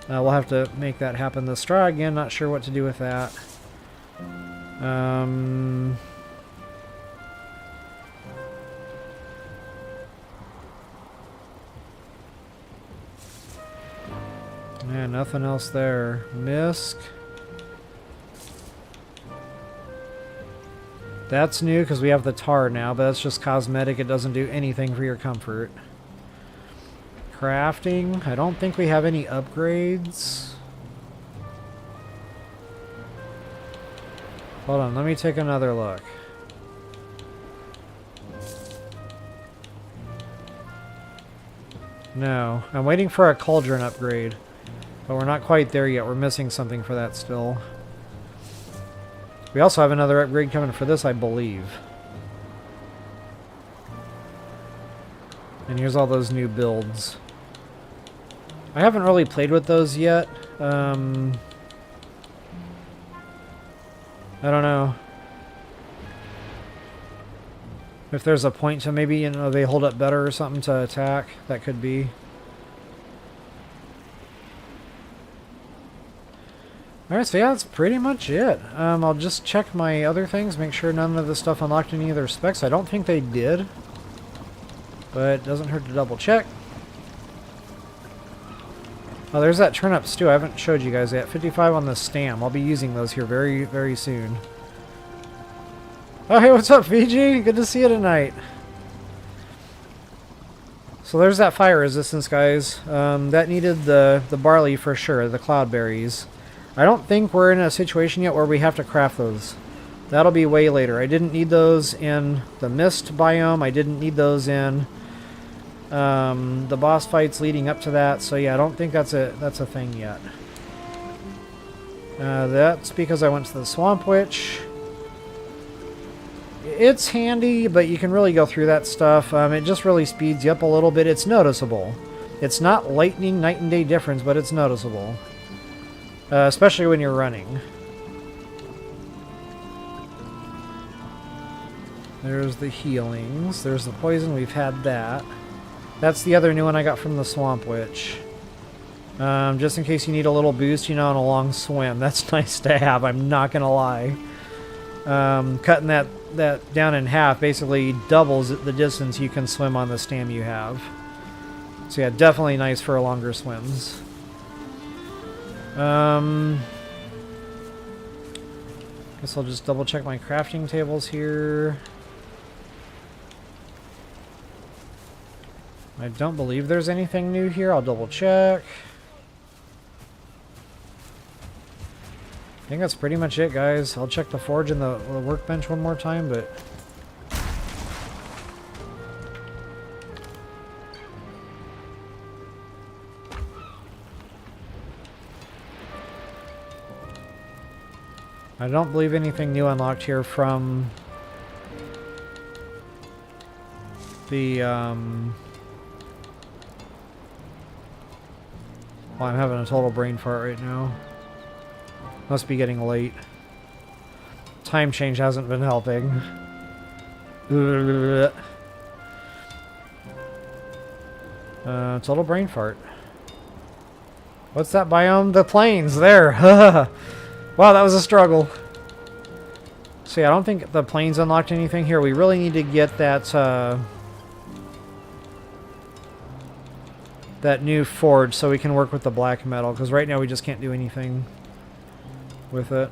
We'll have to make that happen. The straw, again, not sure what to do with that. Yeah, nothing else there. Misc. That's new because we have the tar now, but that's just cosmetic. It doesn't do anything for your comfort. Crafting. I don't think we have any upgrades. Hold on, let me take another look. No, I'm waiting for a cauldron upgrade. But we're not quite there yet. We're missing something for that still. We also have another upgrade coming for this, I believe. And here's all those new builds. I haven't really played with those yet. I don't know if there's a point to maybe, you know, they hold up better or something to attack. That could be. Alright, so yeah, that's pretty much it. I'll just check my other things, make sure none of the stuff unlocked any of their specs. I don't think they did, but it doesn't hurt to double check. Oh, there's that turnip stew. I haven't showed you guys yet. 55 on the stam. I'll be using those here very, very soon. Oh, hey, what's up, Fiji? Good to see you tonight. So there's that fire resistance, guys. That needed the barley for sure, the cloudberries. I don't think we're in a situation yet where we have to craft those. That'll be way later. I didn't need those in the mist biome. I didn't need those in the boss fights leading up to that. So yeah, I don't think that's a thing yet. That's because I went to the Swamp Witch. It's handy, but you can really go through that stuff. It just really speeds you up a little bit. It's noticeable. It's not lightning night and day difference, but it's noticeable. Especially when you're running. There's the healings. There's the poison. We've had that. That's the other new one I got from the Swamp Witch. Just in case you need a little boost, you know, on a long swim. That's nice to have, I'm not gonna lie. Cutting that down in half basically doubles the distance you can swim on the stam you have. So yeah, definitely nice for longer swims. Guess I'll just double check my crafting tables here. I don't believe there's anything new here. I'll double check. I think that's pretty much it, guys. I'll check the forge and the workbench one more time, but... I don't believe anything new unlocked here from the, Well, I'm having a total brain fart right now. Must be getting late. Time change hasn't been helping. Total brain fart. What's that biome? The plains, there! Wow, that was a struggle. So yeah, I don't think the plains unlocked anything here. We really need to get that, that new forge so we can work with the black metal, because right now we just can't do anything with it.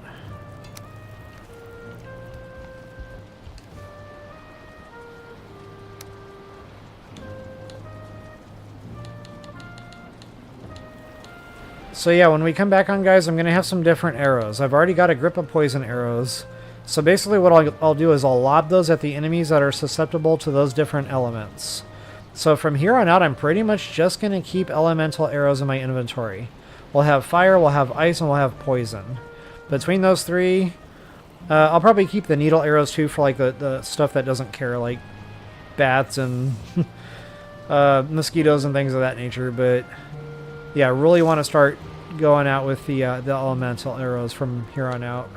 So yeah, when we come back on, guys, I'm going to have some different arrows. I've already got a grip of poison arrows. So basically what I'll do is I'll lob those at the enemies that are susceptible to those different elements. So from here on out, I'm pretty much just going to keep elemental arrows in my inventory. We'll have fire, we'll have ice, and we'll have poison. Between those three, I'll probably keep the needle arrows too for like the stuff that doesn't care, like bats and mosquitoes and things of that nature. But yeah, I really want to start going out with the elemental arrows from here on out.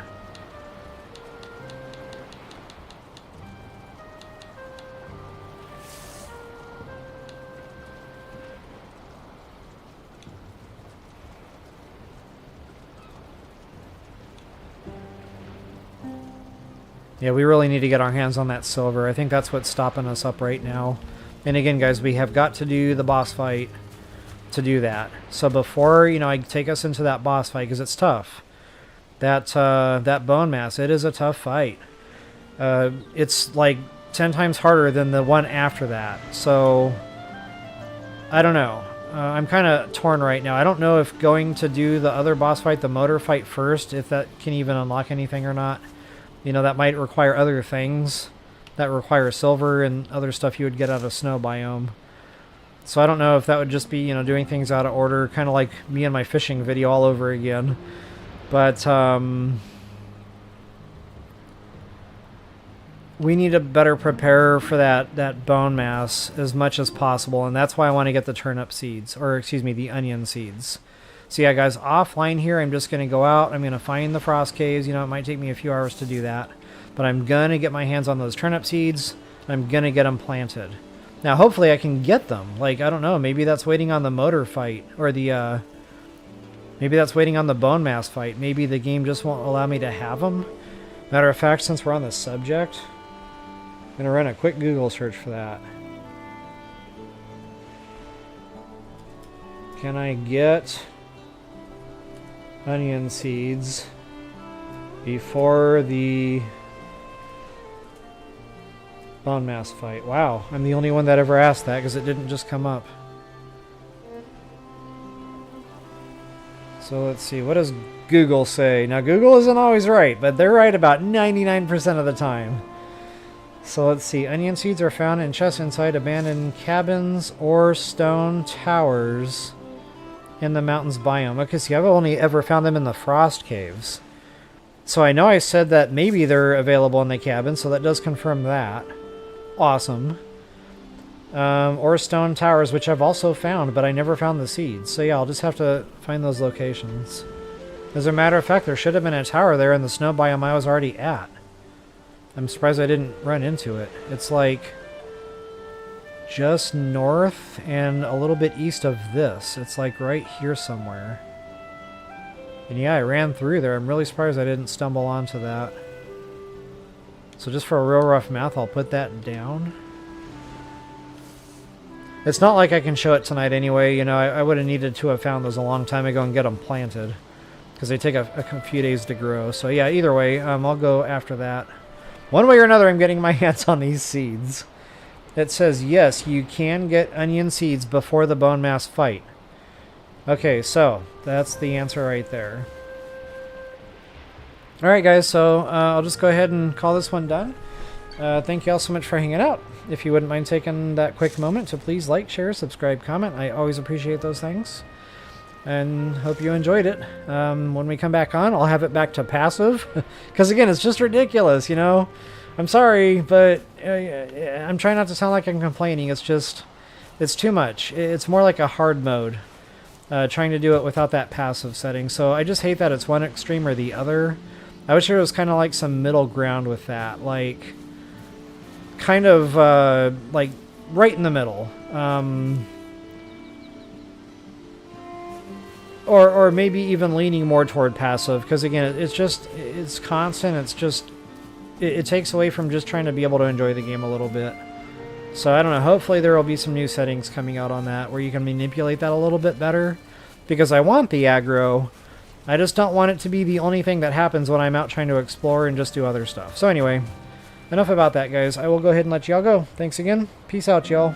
Yeah, we really need to get our hands on that silver. I think that's what's stopping us up right now. And again, guys, we have got to do the boss fight to do that. So before, you know, I take us into that boss fight, because it's tough. That bone mass, it is a tough fight. It's like 10 times harder than the one after that. So, I don't know. I'm kind of torn right now. I don't know if going to do the other boss fight, the motor fight first, if that can even unlock anything or not. You know, that might require other things that require silver and other stuff you would get out of snow biome. So I don't know if that would just be, you know, doing things out of order, kind of like me and my fishing video all over again. But we need to better prepare for that bone mass as much as possible, and that's why I want to get the turnip seeds, or excuse me, the onion seeds. So yeah, guys, offline here, I'm just going to go out. I'm going to find the frost caves. You know, it might take me a few hours to do that. But I'm going to get my hands on those turnip seeds. I'm going to get them planted. Now, hopefully I can get them. Like, I don't know. Maybe that's waiting on the motor fight. Or the, maybe that's waiting on the bone mass fight. Maybe the game just won't allow me to have them. Matter of fact, since we're on the subject, I'm going to run a quick Google search for that. Can I get onion seeds before the bone mass fight? Wow, I'm the only one that ever asked that because it didn't just come up. So let's see, what does Google say? Now Google isn't always right, but they're right about 99% of the time. So let's see, onion seeds are found in chests inside abandoned cabins or stone towers in the mountains biome. Okay, see, I've only ever found them in the frost caves. So I know I said that maybe they're available in the cabin, so that does confirm that. Awesome. Or stone towers, which I've also found, but I never found the seeds. So yeah, I'll just have to find those locations. As a matter of fact, there should have been a tower there in the snow biome I was already at. I'm surprised I didn't run into it. It's like just north and a little bit east of this. It's like right here somewhere. And yeah, I ran through there. I'm really surprised I didn't stumble onto that. So just for a real rough math, I'll put that down. It's not like I can show it tonight anyway. You know, I would have needed to have found those a long time ago and get them planted, because they take a few days to grow. So yeah, either way, I'll go after that. One way or another, I'm getting my hands on these seeds. It says, yes, you can get onion seeds before the bone mass fight. Okay, so that's the answer right there. Alright guys, so I'll just go ahead and call this one done. Thank you all so much for hanging out. If you wouldn't mind taking that quick moment to please like, share, subscribe, comment. I always appreciate those things. And hope you enjoyed it. When we come back on, I'll have it back to passive. Because again, it's just ridiculous, you know? I'm sorry, but I'm trying not to sound like I'm complaining. It's just, it's too much. It's more like a hard mode. Trying to do it without that passive setting. So I just hate that it's one extreme or the other. I wish there was kind of like some middle ground with that. Like, kind of like right in the middle. Or maybe even leaning more toward passive. Because again, it's constant. It's just, it takes away from just trying to be able to enjoy the game a little bit. So I don't know, hopefully there will be some new settings coming out on that where you can manipulate that a little bit better. Because I want the aggro, I just don't want it to be the only thing that happens when I'm out trying to explore and just do other stuff. So anyway, enough about that guys. I will go ahead and let y'all go. Thanks again. Peace out y'all.